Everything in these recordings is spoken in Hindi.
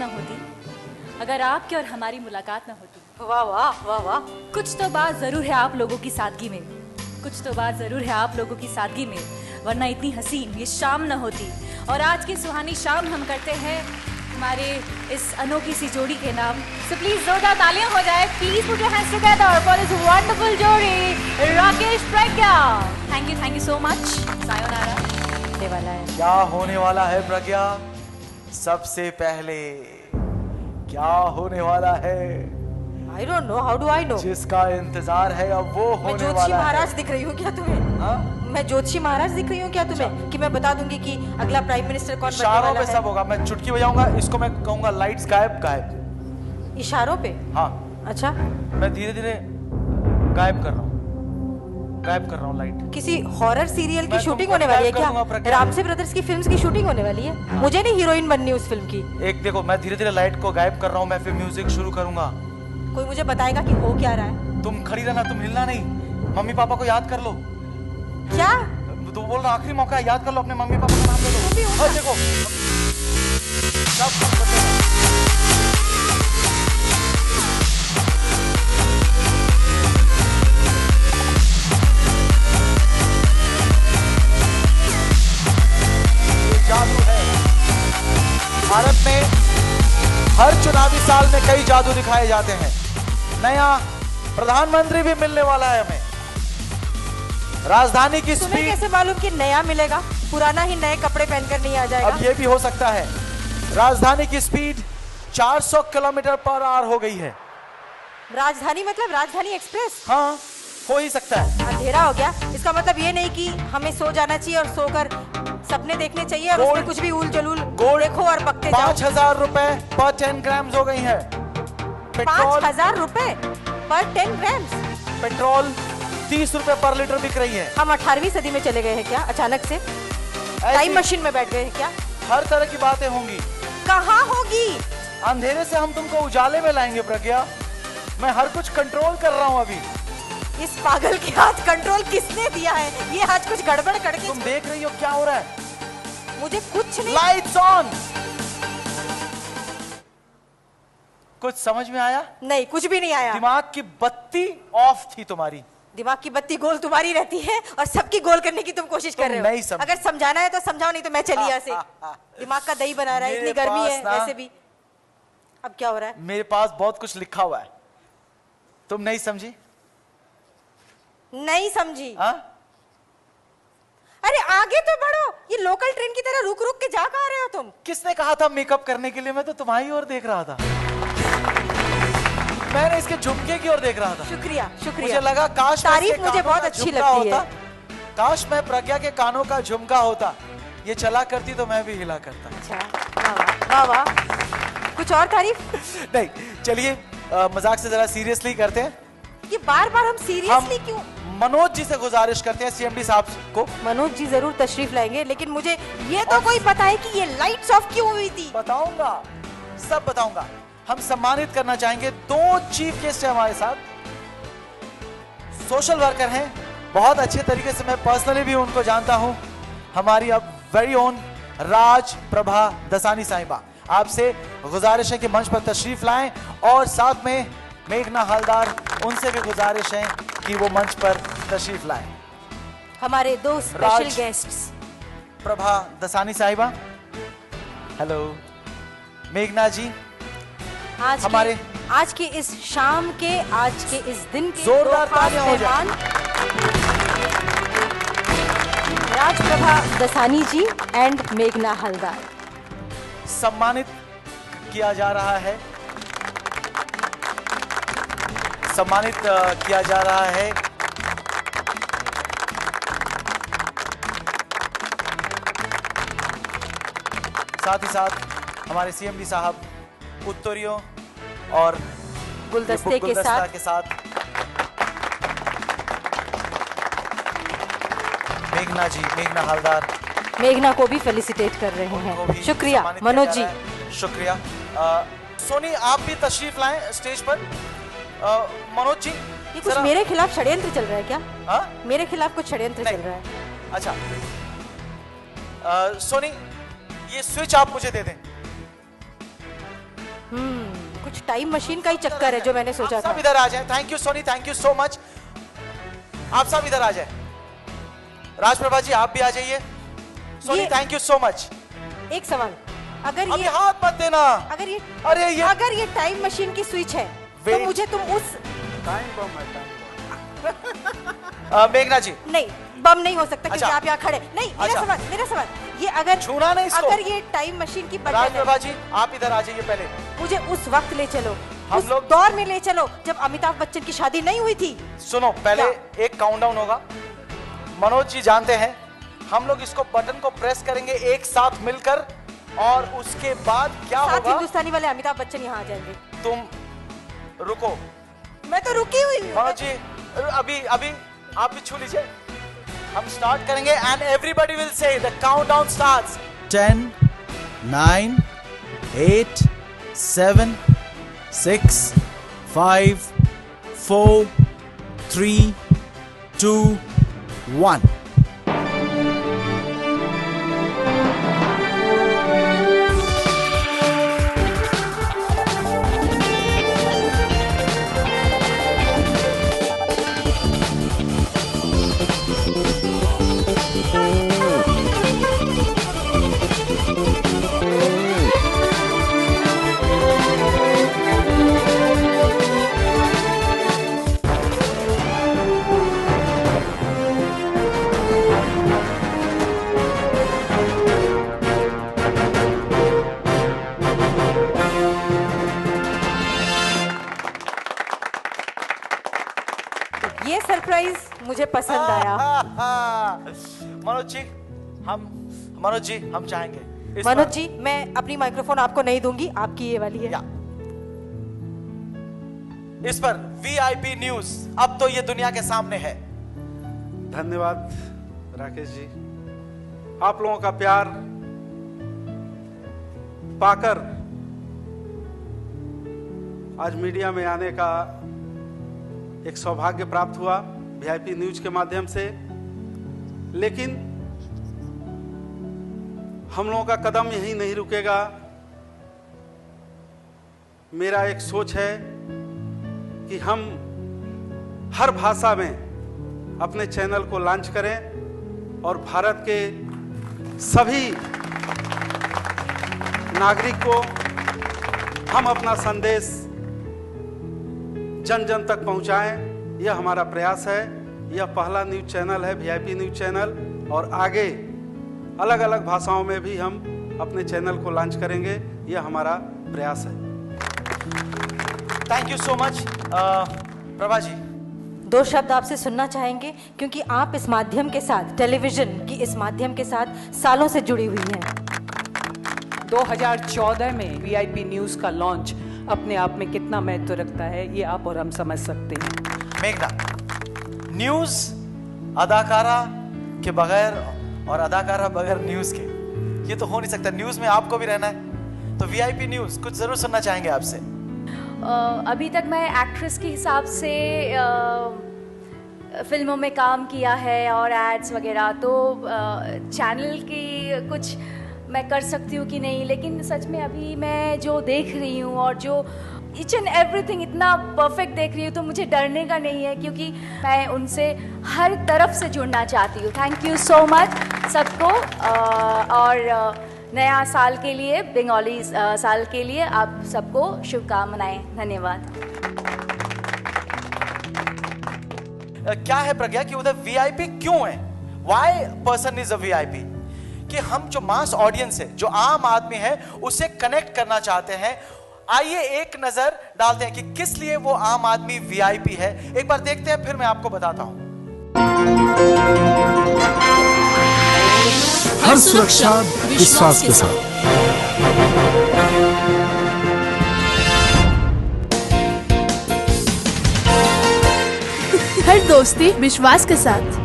न होती, अगर आपकी और हमारी मुलाकात न होती। वाह वाह वाह वाह। कुछ तो बात जरूर है आप लोगों की सादगी में, कुछ तो बात जरूर है आप लोगों की सादगी में, वरना इतनी हसीन ये शाम न होती। और आज की सुहानी शाम हम करते हैं हमारे इस अनोखी सी जोड़ी के नाम। सो प्लीज जोरदार तालियां हो जाए। Please put your hands together for this wonderful जोड़ी, Rakesh Pragya. Thank you so much. सायोनारा होने वाला है। क्या होने वाला है प्रज्ञा? सबसे पहले क्या होने वाला है? I don't know, how do I know? जिसका इंतजार है अब वो मैं होने ज्योतिषी वाला है। महाराज दिख रही हूँ क्या तुम्हें? हाँ? मैं ज्योतिषी महाराज दिख रही हूँ क्या तुम्हें कि मैं बता दूंगी कि अगला प्राइम मिनिस्टर कौन बनने इशारों वाला पे है? सब होगा। मैं चुटकी बजाऊंगा, इसको मैं कहूंगा लाइट्स गायब गायब। इशारों पे? हाँ, अच्छा, मैं धीरे धीरे गायब कर रहा हूँ, गायब कर रहा हूँ लाइट। किसी हॉरर सीरियल की मैं शूटिंग तुमको होने वाली है गायब कर दूंगा क्या? प्रज्ञा। रामसे ब्रदर्स की फिल्म्स की शूटिंग होने वाली है। मुझे नहीं हीरोइन बननी उस फिल्म की। एक देखो, मैं धीरे धीरे लाइट को गायब कर रहा हूँ, मैं फिर म्यूजिक शुरू करूंगा। कोई मुझे बताएगा कि हो क्या रहा है? तुम खड़ी रहना, तुम हिलना नहीं। मम्मी पापा को याद कर लो। क्या? तो बोल रहा आखिरी मौका है, याद कर लो अपने मम्मी पापा का नाम ले तुम भी लो। हो और देखो सब कुछ बचेगा। ये जादू है। भारत में हर चुनावी साल में कई जादू दिखाए जाते हैं। नया प्रधानमंत्री भी मिलने वाला है हमें। राजधानी की तुम्हें स्पीड, कैसे मालूम कि नया मिलेगा? पुराना ही नए कपड़े पहनकर नहीं आ जाएगा? अब ये भी हो सकता है। राजधानी की स्पीड 400 किलोमीटर पर आवर हो गई है। राजधानी मतलब राजधानी एक्सप्रेस? हाँ, हो ही सकता है। अंधेरा हो गया। इसका मतलब ये नहीं कि हमें सो जाना चाहिए और सोकर सपने देखने चाहिए और उसमें कुछ भी उल जलूल देखो और बकते जाओ। 5,000 रुपए पर 10 ग्राम्स हो गई है। पेट्रोल 5,000 रुपए पर 10 ग्राम्स? पेट्रोल 30 रुपए पर लीटर बिक रही है। हम 18वीं सदी में चले गए हैं क्या अचानक से? टाइम मशीन में बैठ गए हैं क्या? हर तरह की बातें होंगी। कहाँ होगी? अंधेरे से हम तुमको उजाले में लाएंगे प्रज्ञा। मैं हर कुछ कंट्रोल कर रहा हूँ अभी। इस पागल के हाथ कंट्रोल किसने दिया है? ये आज कुछ गड़बड़ करके। तुम देख रही हो क्या हो रहा है? मुझे कुछ नहीं। Lights on. कुछ समझ में आया? नहीं, कुछ भी नहीं आया। दिमाग की बत्ती ऑफ थी तुम्हारी। दिमाग की बत्ती गोल तुम्हारी रहती है और सबकी गोल करने की तुम कोशिश कर रहे हो। नहीं समझ। अगर समझाना है तो समझाओ, नहीं तो मैं चली यहाँ से। दिमाग का दही बना रहा है, इतनी गर्मी है वैसे भी। अब क्या हो रहा है? मेरे पास बहुत कुछ लिखा हुआ है, तुम नहीं समझी? नहीं समझी? हाँ? अरे आगे तो बढ़ो। ये लोकल ट्रेन की तरह रुक रुक के जा कहाँ रहे हो तुम? किसने कहा था मेकअप करने के लिए? मैं तो तुम्हारी ओर देख रहा था। मैंने इसके झुमके की ओर देख रहा था। शुक्रिया शुक्रिया। मुझे लगा काश तारीफ मुझे बहुत अच्छी लगती है। काश मैं प्रज्ञा के कानों का झुमका होता, ये चला करती तो मैं भी हिला करता। अच्छा, वाह वाह। कुछ और तारीफ? नहीं, चलिए मजाक से जरा सीरियसली करते हैं। ये बार बार हम सीरियसली क्यों? मनोज जी से गुजारिश करते हैं, सीएमडी साहब को। मनोज जी जरूर तशरीफ लाएंगे, लेकिन मुझे ये तो कोई पता है कि ये लाइट्स ऑफ क्यों हुई थी? बताऊंगा, सब बताऊंगा। हम सम्मानित करना चाहेंगे 2 चीफ गेस्ट हैं हमारे साथ। सोशल वर्कर हैं, बहुत अच्छे तरीके से मैं पर्सनली भी उनको जानता हूं। हमारी अब वेरी ओन राज प्रभा दसानी साहिबा, आपसे गुजारिश है कि मंच पर तशरीफ लाएं, और साथ में मेघना हलदार, उनसे भी गुजारिश है कि वो मंच पर तशरीफ लाएं। हमारे 2 स्पेशल गेस्ट्स। प्रभा दसानी साहिबा, हेलो। मेघना जी, आज के इस शाम के, आज के इस दिन के जोरदार तालियां हो जाए। राजप्रभा दसानी जी एंड मेघना हलदार सम्मानित किया जा रहा है, सम्मानित किया जा रहा है। साथ ही साथ हमारे सीएमडी साहब उत्तरियों और गुलदस्ते के साथ मेघना जी, मेघना हलदार, मेघना को भी फेलिसिटेट कर रहे हैं। शुक्रिया मनोज जी। शुक्रिया। सोनी, आप भी तशरीफ लाएं स्टेज पर। मनोज जी, ये कुछ मेरे खिलाफ षड्यंत्र चल रहा है क्या? हाँ? मेरे खिलाफ कुछ षड्यंत्र चल रहा है? अच्छा, सोनी, ये स्विच आप मुझे दे दें। कुछ टाइम मशीन का ही चक्कर है जो मैंने सोचा आप था। सब इधर आ जाएं। Thank you Soni, thank you so much. आप सब इधर आ जाएं। राजप्रभा जी आप भी आ जाइए। Soni thank you so much. एक सवाल, अगर अभी ये हाथ मत देना। अगर ये अरे ये अगर ये टाइम मशीन की स्विच है तो Wait. मुझे तुम उस टाइम बम है, टाइम मेघना जी नहीं, बम नहीं हो सकता क्योंकि अच्छा। आप यहाँ खड़े नहीं। अच्छा। मेरा सवाल ये अगर छूना नहीं इसको। अगर ये टाइम मशीन की बटन राजप्रभा है, जी आप इधर आ जाइए पहले। मुझे उस वक्त ले चलो, हम उस लोग- दौर में ले चलो जब अमिताभ बच्चन की शादी नहीं हुई थी। सुनो पहले एक काउंटडाउन होगा। मनोज जी जानते हैं हम लोग इसको बटन को प्रेस करेंगे एक साथ मिलकर और उसके बाद क्या सात होगा। हिंदुस्तानी वाले अमिताभ बच्चन यहाँ आ जाएंगे। तुम रुको मैं तो रुकी हुई हूँ। मनोज जी अभी अभी आप भी छू लीजिए। हम स्टार्ट करेंगे and everybody will say the countdown starts. 10 9 8 7 6 5 4 3 2 1 ये सरप्राइज मुझे पसंद आया। मनोज जी हम चाहेंगे इस मनोज बार- जी मैं अपनी माइक्रोफोन आपको नहीं दूंगी, आपकी ये वाली है। या। इस पर वीआईपी न्यूज अब तो ये दुनिया के सामने है। धन्यवाद राकेश जी, आप लोगों का प्यार पाकर आज मीडिया में आने का एक सौभाग्य प्राप्त हुआ वीआईपी न्यूज के माध्यम से। लेकिन हम लोगों का कदम यहीं नहीं रुकेगा। मेरा एक सोच है कि हम हर भाषा में अपने चैनल को लॉन्च करें और भारत के सभी नागरिक को हम अपना संदेश जन जन तक पहुंचाएं। यह हमारा प्रयास है। यह पहला न्यूज चैनल है वीआईपी न्यूज चैनल, और आगे अलग अलग भाषाओं में भी हम अपने चैनल को लॉन्च करेंगे। यह हमारा प्रयास है। Thank you so much. Prabha ji 2 शब्द आपसे सुनना चाहेंगे क्योंकि आप इस माध्यम के साथ, टेलीविजन की इस माध्यम के साथ सालों से जुड़ी हुई हैं। 2014 में वीआईपी न्यूज़ का लॉन्च अपने आप में कितना महत्व रखता है ये आप और हम समझ सकते हैं। मेघना, न्यूज अदाकारा के बगैर और अदाकारा बगैर न्यूज के ये तो हो नहीं सकता। न्यूज में आपको भी रहना है तो वीआईपी न्यूज कुछ जरूर सुनना चाहेंगे आपसे। अभी तक मैं एक्ट्रेस के हिसाब से फिल्मों में काम किया है और एड्स वगैरह, तो चैनल की कुछ मैं कर सकती हूँ कि नहीं, लेकिन सच में अभी मैं जो देख रही हूँ और जो ईच एंड एवरीथिंग इतना परफेक्ट देख रही हूँ तो मुझे डरने का नहीं है, क्योंकि मैं उनसे हर तरफ से जुड़ना चाहती हूँ। थैंक यू सो मच सबको। और नया साल के लिए, बंगाली साल के लिए आप सबको शुभकामनाएं। धन्यवाद। क्या है प्रज्ञा कि उधर वीआईपी क्यों है? Why person is a VIP? कि हम जो मास ऑडियंस है, जो आम आदमी है, उसे कनेक्ट करना चाहते हैं। आइए एक नजर डालते हैं कि किस लिए वो आम आदमी वीआईपी है। एक बार देखते हैं, फिर मैं आपको बताता हूं। हर सुरक्षा विश्वास के साथ। हर दोस्ती विश्वास के साथ।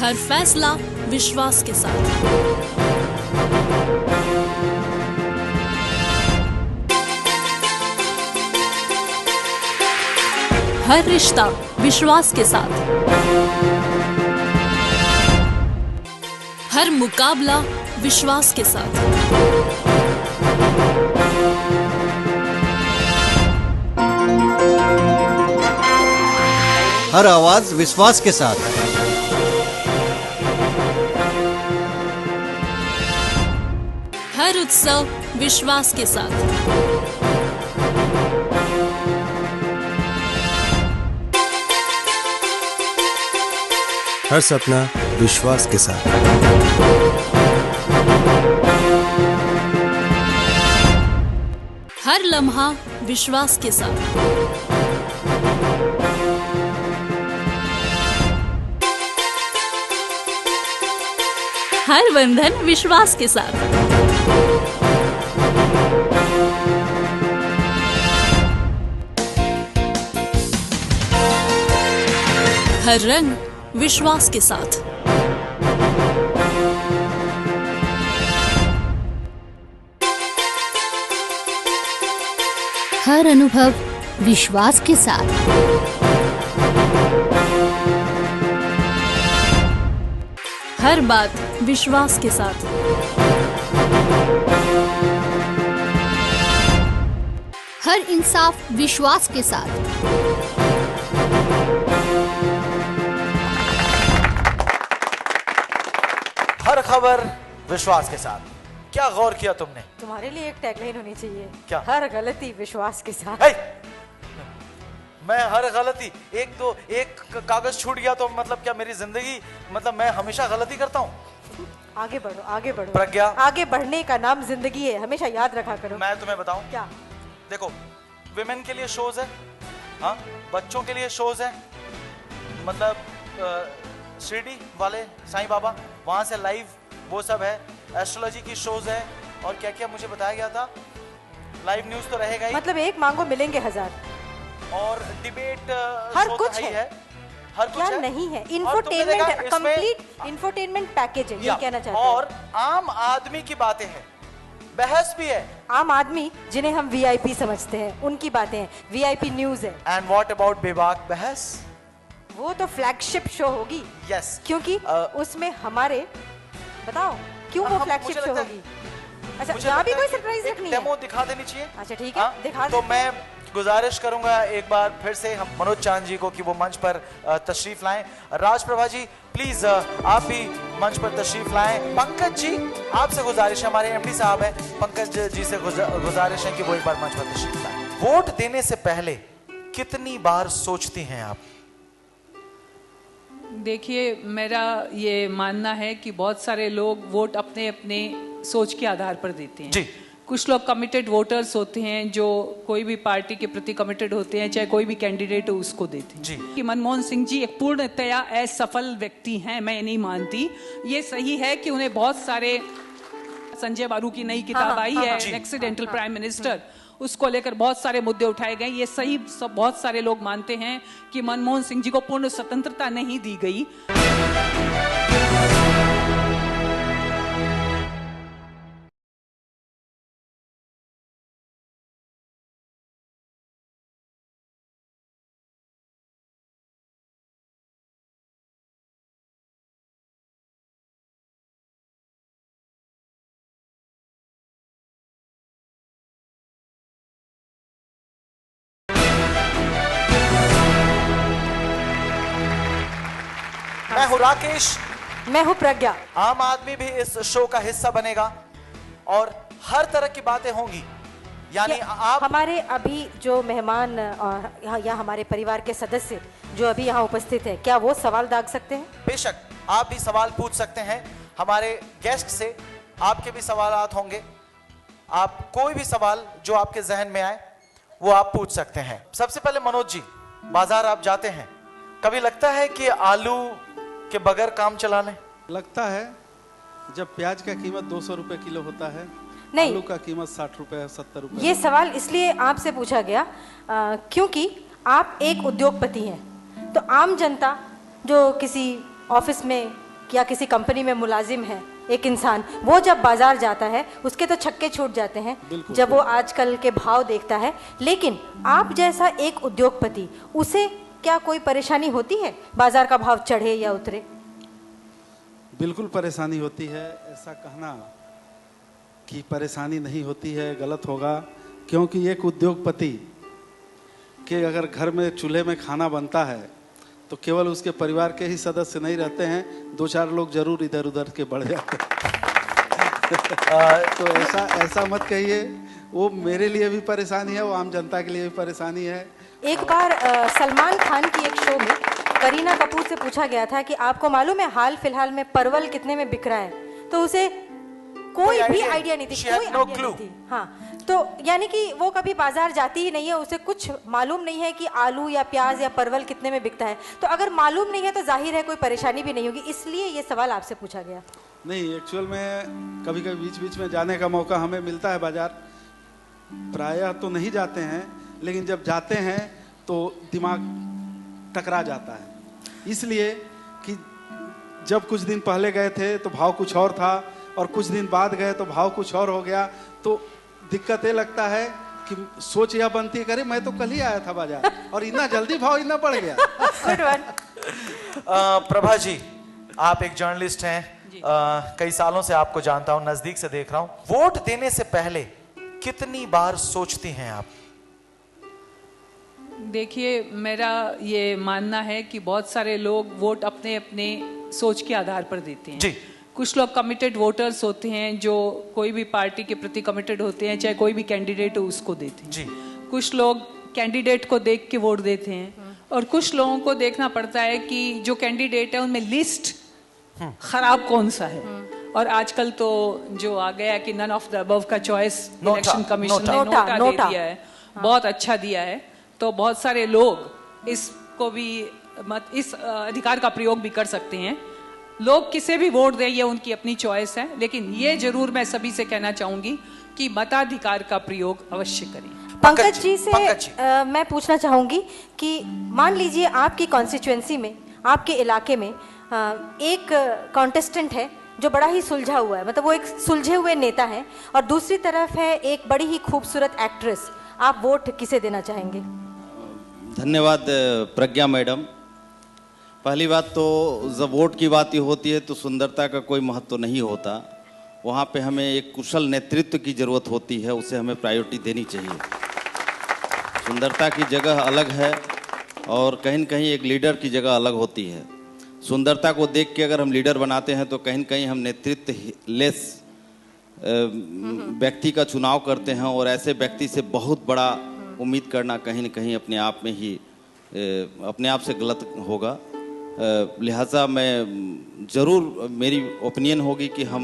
हर फैसला विश्वास के साथ। हर रिश्ता विश्वास के साथ। हर मुकाबला विश्वास के साथ। हर आवाज विश्वास के साथ। हर उत्सव विश्वास के साथ। हर सपना विश्वास के साथ। हर लम्हा विश्वास के साथ। हर बंधन विश्वास के साथ। हर रंग विश्वास के साथ। हर अनुभव विश्वास के साथ। हर बात विश्वास के साथ। हर इंसाफ विश्वास के साथ। हर खबर विश्वास के साथ। क्या गौर किया तुमने? तुम्हारे लिए एक टैगलाइन होनी चाहिए। क्या? हर गलती विश्वास के साथ। मैं हर गलती एक कागज छूट गया तो मतलब क्या मेरी जिंदगी मतलब मैं हमेशा गलती करता हूँ? आगे बढ़ो, आगे बढ़ो। प्रज्ञा, आगे बढ़ने का नाम जिंदगी है, हमेशा याद रखा करो। मैं तुम्हें बताऊं क्या? देखो, विमेन के लिए शोज है, हाँ, बच्चों के लिए शोज है, मतलब शिरडी वाले साईं बाबा वहां से लाइव वो सब है, एस्ट्रोलॉजी की शोज है, और क्या क्या मुझे बताया गया था, लाइव न्यूज तो रहेगा ही, मतलब एक मांगो मिलेंगे 1000, और डिबेट हर कुछ है। हर कुछ क्या है? नहीं है? इंफोटेनमेंट, कंप्लीट इंफोटेनमेंट पैकेज है, ये कहना चाहते हैं। और आम आदमी की बातें हैं, बहस भी है। आम आदमी जिन्हें हम वीआईपी समझते हैं उनकी बातें हैं, वीआईपी न्यूज है। एंड व्हाट अबाउट बेबाक बहस? वो तो फ्लैगशिप शो होगी। यस, क्योंकि उसमें हमारे, बताओ क्यों वो फ्लैगशिप शो होगी? अच्छा, यहाँ भी कोई सरप्राइज रखनी है? डेमो दिखा देनी चाहिए। अच्छा ठीक है, दिखा तो मैं गुजारिश करूंगा एक बार फिर से हम मनोज चांद जी को कि वो मंच पर तशरीफ लाएं। राजप्रभा जी प्लीज आप भी मंच पर तशरीफ लाएं। पंकज जी आपसे गुजारिश है, हमारे एमडी साहब हैं, पंकज जी से गुजारिश है कि वो एक बार मंच पर तशरीफ लाएं। वोट देने से पहले कितनी बार सोचती हैं आप? देखिए, मेरा ये मानना है कि बहुत सारे लोग वोट अपने अपने सोच के आधार पर देते हैं जी। कुछ लोग कमिटेड वोटर्स होते हैं जो कोई भी पार्टी के प्रति कमिटेड होते हैं, चाहे कोई भी कैंडिडेट हो उसको देते हैं जी। कि मनमोहन सिंह जी एक पूर्णतया असफल व्यक्ति हैं, मैं नहीं मानती। ये सही है कि उन्हें बहुत सारे, संजय बारू की नई किताब आई है एक्सीडेंटल प्राइम मिनिस्टर, उसको लेकर बहुत सारे मुद्दे उठाए गए। ये सही, सब बहुत सारे लोग मानते हैं कि मनमोहन सिंह जी को पूर्ण स्वतंत्रता नहीं दी गई। मैं हूं राकेश, मैं हूं प्रज्ञा। आम आदमी भी इस शो का हिस्सा बनेगा और हर तरह की बातें होंगी। यानी आप, हमारे अभी जो मेहमान या हमारे परिवार के सदस्य जो अभी यहाँ उपस्थित हैं, क्या वो सवाल दाग सकते हैं? बेशक आप भी सवाल पूछ सकते हैं हमारे गेस्ट से, आपके भी सवालात होंगे। आप कोई भी सवाल जो आपके जहन में आए वो आप पूछ सकते हैं। सबसे पहले मनोज जी, बाजार आप जाते हैं, कभी लगता है कि आलू के बगैर काम चला लें? लगता है, जब प्याज का कीमत 200 रुपए किलो होता है, नहीं, आलू का कीमत 60 रुपए 70 रुपए। ये सवाल इसलिए आपसे पूछा गया क्योंकि आप एक उद्योगपति हैं। तो आम जनता जो किसी ऑफिस में या किसी कंपनी में मुलाजिम है, एक इंसान, वो जब बाजार जाता है उसके तो छक्के छूट जाते हैं जब वो आजकल के भाव देखता है। लेकिन आप जैसा एक उद्योगपति, उसे क्या कोई परेशानी होती है बाजार का भाव चढ़े या उतरे? बिल्कुल परेशानी होती है। ऐसा कहना कि परेशानी नहीं होती है गलत होगा, क्योंकि एक उद्योगपति के अगर घर में चूल्हे में खाना बनता है तो केवल उसके परिवार के ही सदस्य नहीं रहते हैं, 2-4 लोग जरूर इधर उधर के बढ़ जाते हैं। तो ऐसा मत कहिए, वो मेरे लिए भी परेशानी है, वो आम जनता के लिए भी परेशानी है। एक बार सलमान खान की एक शो में करीना कपूर से पूछा गया था कि आपको मालूम है हाल फिलहाल में परवल कितने में बिक रहा है, तो उसे कोई भी आइडिया नहीं थी, कोई आइडिया नहीं थी। हाँ, तो यानी कि वो कभी बाजार जाती ही नहीं है, उसे कुछ मालूम नहीं है कि आलू या प्याज या परवल कितने में बिकता है। तो अगर मालूम नहीं है तो जाहिर है कोई परेशानी भी नहीं होगी, इसलिए ये सवाल आपसे पूछा गया। नहीं, एक्चुअल में कभी कभी बीच बीच में जाने का मौका हमें मिलता है बाजार, प्रायः तो नहीं जाते हैं, लेकिन जब जाते हैं तो दिमाग टकरा जाता है, इसलिए कि जब कुछ दिन पहले गए थे तो भाव कुछ और था और कुछ दिन बाद गए तो भाव कुछ और हो गया। तो दिक्कत ये लगता है कि सोच यह बनती है, करे मैं तो कल ही आया था बाजार और इतना जल्दी भाव इतना बढ़ गया। प्रभा जी, आप एक जर्नलिस्ट हैं, कई सालों से आपको जानता हूं, नजदीक से देख रहा हूं, वोट देने से पहले कितनी बार सोचती हैं आप? देखिए, मेरा ये मानना है कि बहुत सारे लोग वोट अपने अपने सोच के आधार पर देते हैं। जी। कुछ लोग कमिटेड वोटर्स होते हैं जो कोई भी पार्टी के प्रति कमिटेड होते हैं, चाहे कोई भी कैंडिडेट हो उसको देते हैं। जी। कुछ लोग कैंडिडेट को देख के वोट देते हैं और कुछ लोगों को देखना पड़ता है कि जो कैंडिडेट है उनमें लिस्ट खराब कौन सा है। और आजकल तो जो आ गया कि नन ऑफ द अबव का चॉइस इलेक्शन कमीशन ने नोटा दे दिया है, बहुत अच्छा दिया है। तो बहुत सारे लोग इसको भी इस अधिकार का प्रयोग भी कर सकते हैं। लोग किसे भी वोट दें, ये उनकी अपनी चॉइस है, लेकिन ये जरूर मैं सभी से कहना चाहूंगी कि मताधिकार का प्रयोग अवश्य करें। पंकज जी से मैं पूछना चाहूंगी कि मान लीजिए आपकी कॉन्स्टिट्यूएंसी में, आपके इलाके में एक कॉन्टेस्टेंट है जो बड़ा ही सुलझा हुआ है, मतलब वो एक सुलझे हुए नेता है, और दूसरी तरफ है एक बड़ी ही खूबसूरत एक्ट्रेस, आप वोट किसे देना चाहेंगे? धन्यवाद प्रज्ञा मैडम। पहली बात तो जब वोट की बात होती है तो सुंदरता का कोई महत्व नहीं होता, वहाँ पे हमें एक कुशल नेतृत्व की ज़रूरत होती है, उसे हमें प्रायोरिटी देनी चाहिए। सुंदरता की जगह अलग है और कहीं न कहीं एक लीडर की जगह अलग होती है। सुंदरता को देख के अगर हम लीडर बनाते हैं तो कहीं न कहीं हम नेतृत्व लेस व्यक्ति का चुनाव करते हैं, और ऐसे व्यक्ति से बहुत बड़ा उम्मीद करना कहीं न कहीं अपने आप में ही अपने आप से गलत होगा। लिहाजा मैं ज़रूर, मेरी ओपिनियन होगी कि हम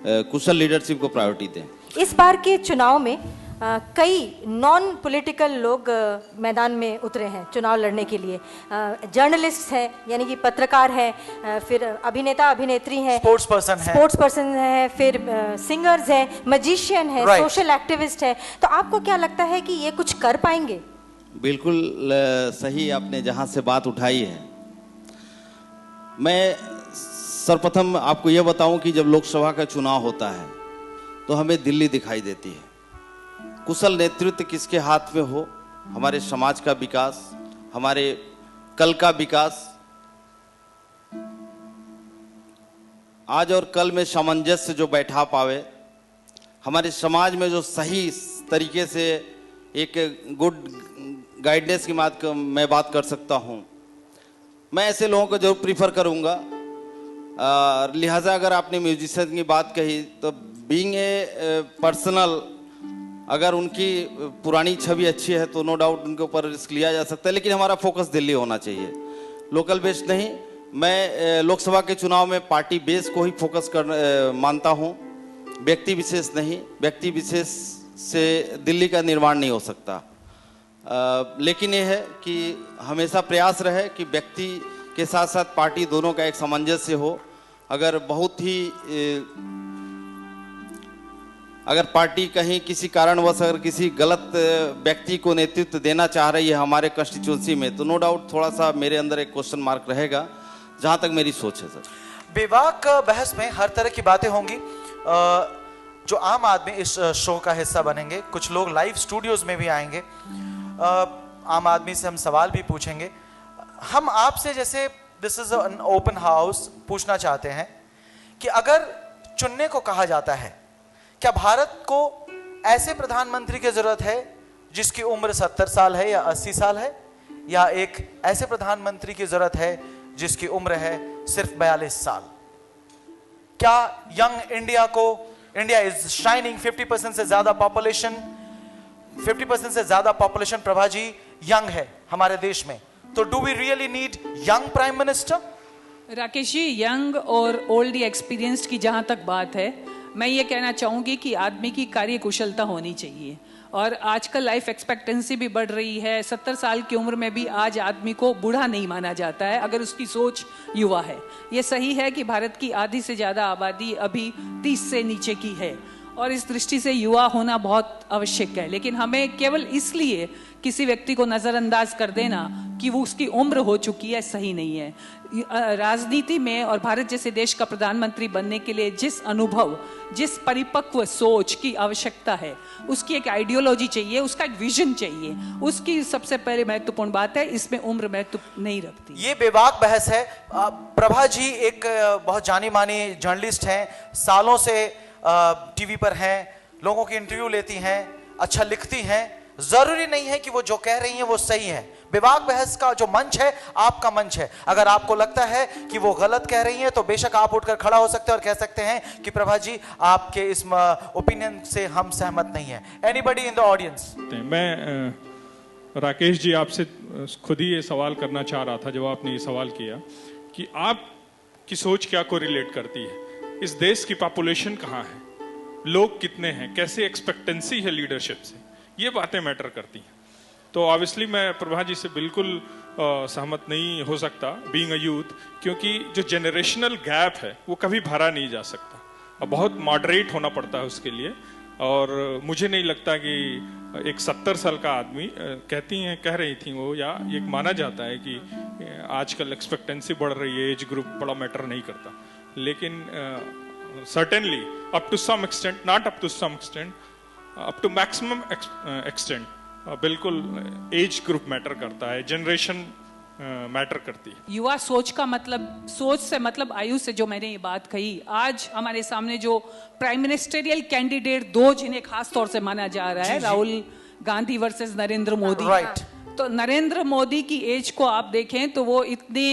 कुशल लीडरशिप को प्रायोरिटी दें। इस बार के चुनाव में कई नॉन पॉलिटिकल लोग मैदान में उतरे हैं चुनाव लड़ने के लिए। जर्नलिस्ट हैं, यानी कि पत्रकार हैं, फिर अभिनेता अभिनेत्री हैं, स्पोर्ट्स पर्सन है, फिर सिंगर्स हैं, मैजिशियन है, सोशल एक्टिविस्ट है। तो आपको क्या लगता है कि ये कुछ कर पाएंगे? बिल्कुल सही आपने जहाँ से बात उठाई है। मैं सर्वप्रथम आपको यह बताऊं कि जब लोकसभा का चुनाव होता है तो हमें दिल्ली दिखाई देती है। कुशल नेतृत्व किसके हाथ में हो, हमारे समाज का विकास, हमारे कल का विकास, आज और कल में सामंजस्य जो बैठा पावे, हमारे समाज में जो सही तरीके से एक गुड गाइडेंस की मैं बात कर सकता हूँ, मैं ऐसे लोगों को जरूर प्रीफर करूँगा। लिहाजा अगर आपने म्यूजिशियन की बात कही तो बीइंग ए पर्सनल, अगर उनकी पुरानी छवि अच्छी है तो नो डाउट उनके ऊपर रिस्क लिया जा सकता है, लेकिन हमारा फोकस दिल्ली होना चाहिए, लोकल बेस्ड नहीं। मैं लोकसभा के चुनाव में पार्टी बेस को ही फोकस कर मानता हूँ, व्यक्ति विशेष नहीं। व्यक्ति विशेष से दिल्ली का निर्माण नहीं हो सकता। लेकिन ये है कि हमेशा प्रयास रहे कि व्यक्ति के साथ साथ पार्टी दोनों का एक सामंजस्य हो। अगर बहुत ही अगर पार्टी कहीं किसी कारणवश अगर किसी गलत व्यक्ति को नेतृत्व देना चाह रही है हमारे कंस्टिट्यूंसी में, तो नो डाउट थोड़ा सा मेरे अंदर एक क्वेश्चन मार्क रहेगा, जहाँ तक मेरी सोच है। सर, बेबाक बहस में हर तरह की बातें होंगी। जो आम आदमी इस शो का हिस्सा बनेंगे, कुछ लोग लाइव स्टूडियोज में भी आएंगे, आम आदमी से हम सवाल भी पूछेंगे। हम आपसे, जैसे this is an open house, पूछना चाहते हैं कि अगर चुनने को कहा जाता है, क्या भारत को ऐसे प्रधानमंत्री की जरूरत है जिसकी उम्र 70 साल है या 80 साल है, या एक ऐसे प्रधानमंत्री की जरूरत है जिसकी उम्र है सिर्फ 42 साल? क्या यंग इंडिया को, इंडिया इज शाइनिंग, 50% से ज्यादा पॉपुलेशन, 50% से ज्यादा पॉपुलेशन प्रभा जी यंग है हमारे देश में, तो do we really need young prime minister? Rakesh ji, young और ओल्ड एक्सपीरियंस्ड की जहां तक बात है, मैं ये कहना चाहूंगी कि आदमी की कार्य कुशलता होनी चाहिए, और आजकल लाइफ एक्सपेक्टेंसी भी बढ़ रही है। 70 साल की उम्र में भी आज आदमी को बूढ़ा नहीं माना जाता है अगर उसकी सोच युवा है। ये सही है कि भारत की आधी से ज़्यादा आबादी अभी 30 से नीचे की है, और इस दृष्टि से युवा होना बहुत आवश्यक है। लेकिन हमें केवल इसलिए किसी व्यक्ति को नज़रअंदाज कर देना कि वो उसकी उम्र हो चुकी है, सही नहीं है। राजनीति में और भारत जैसे देश का प्रधानमंत्री बनने के लिए जिस अनुभव, जिस परिपक्व सोच की आवश्यकता है, उसकी एक आइडियोलॉजी चाहिए, उसका एक विजन चाहिए, उसकी सबसे पहले महत्वपूर्ण बात है। इसमें उम्र महत्व नहीं रखती। ये बेबाक बहस है। प्रभा जी एक बहुत जानी मानी जर्नलिस्ट हैं, सालों से टीवी पर हैं, लोगों की इंटरव्यू लेती हैं, अच्छा लिखती हैं। जरूरी नहीं है कि वो जो कह रही हैं वो सही है। विवाद बहस का जो मंच है आपका मंच है। अगर आपको लगता है कि वो गलत कह रही हैं तो बेशक आप उठकर खड़ा हो सकते हैं और कह सकते हैं कि प्रभा जी आपके इस ओपिनियन से हम सहमत नहीं है। Anybody in the audience? मैं राकेश जी आपसे खुद ही ये सवाल करना चाह रहा था जब आपने ये सवाल किया कि आपकी सोच क्या को रिलेट करती है। इस देश की पॉपुलेशन कहाँ है, लोग कितने हैं, कैसे एक्सपेक्टेंसी है लीडरशिप से, ये बातें मैटर करती हैं। तो ऑब्वियसली मैं प्रभा जी से बिल्कुल सहमत नहीं हो सकता बीइंग अ यूथ, क्योंकि जो जनरेशनल गैप है वो कभी भरा नहीं जा सकता और बहुत मॉडरेट होना पड़ता है उसके लिए। और मुझे नहीं लगता कि एक 70 साल का आदमी कह रही थी वो, या एक माना जाता है कि आजकल एक्सपेक्टेंसी बढ़ रही है, एज ग्रुप बड़ा मैटर नहीं करता, लेकिन certainly up to some extent, not up to some extent, up to maximum extent बिल्कुल एज ग्रुप मैटर करता है, जनरेशन मैटर करती है। युवा सोच का मतलब, सोच से मतलब आयु से जो मैंने ये बात कही, आज हमारे सामने जो प्राइम मिनिस्टरियल कैंडिडेट दो जिन्हें खास तौर से माना जा रहा है, राहुल गांधी वर्सेस नरेंद्र मोदी, राइट। तो नरेंद्र मोदी की एज को आप देखें तो वो इतने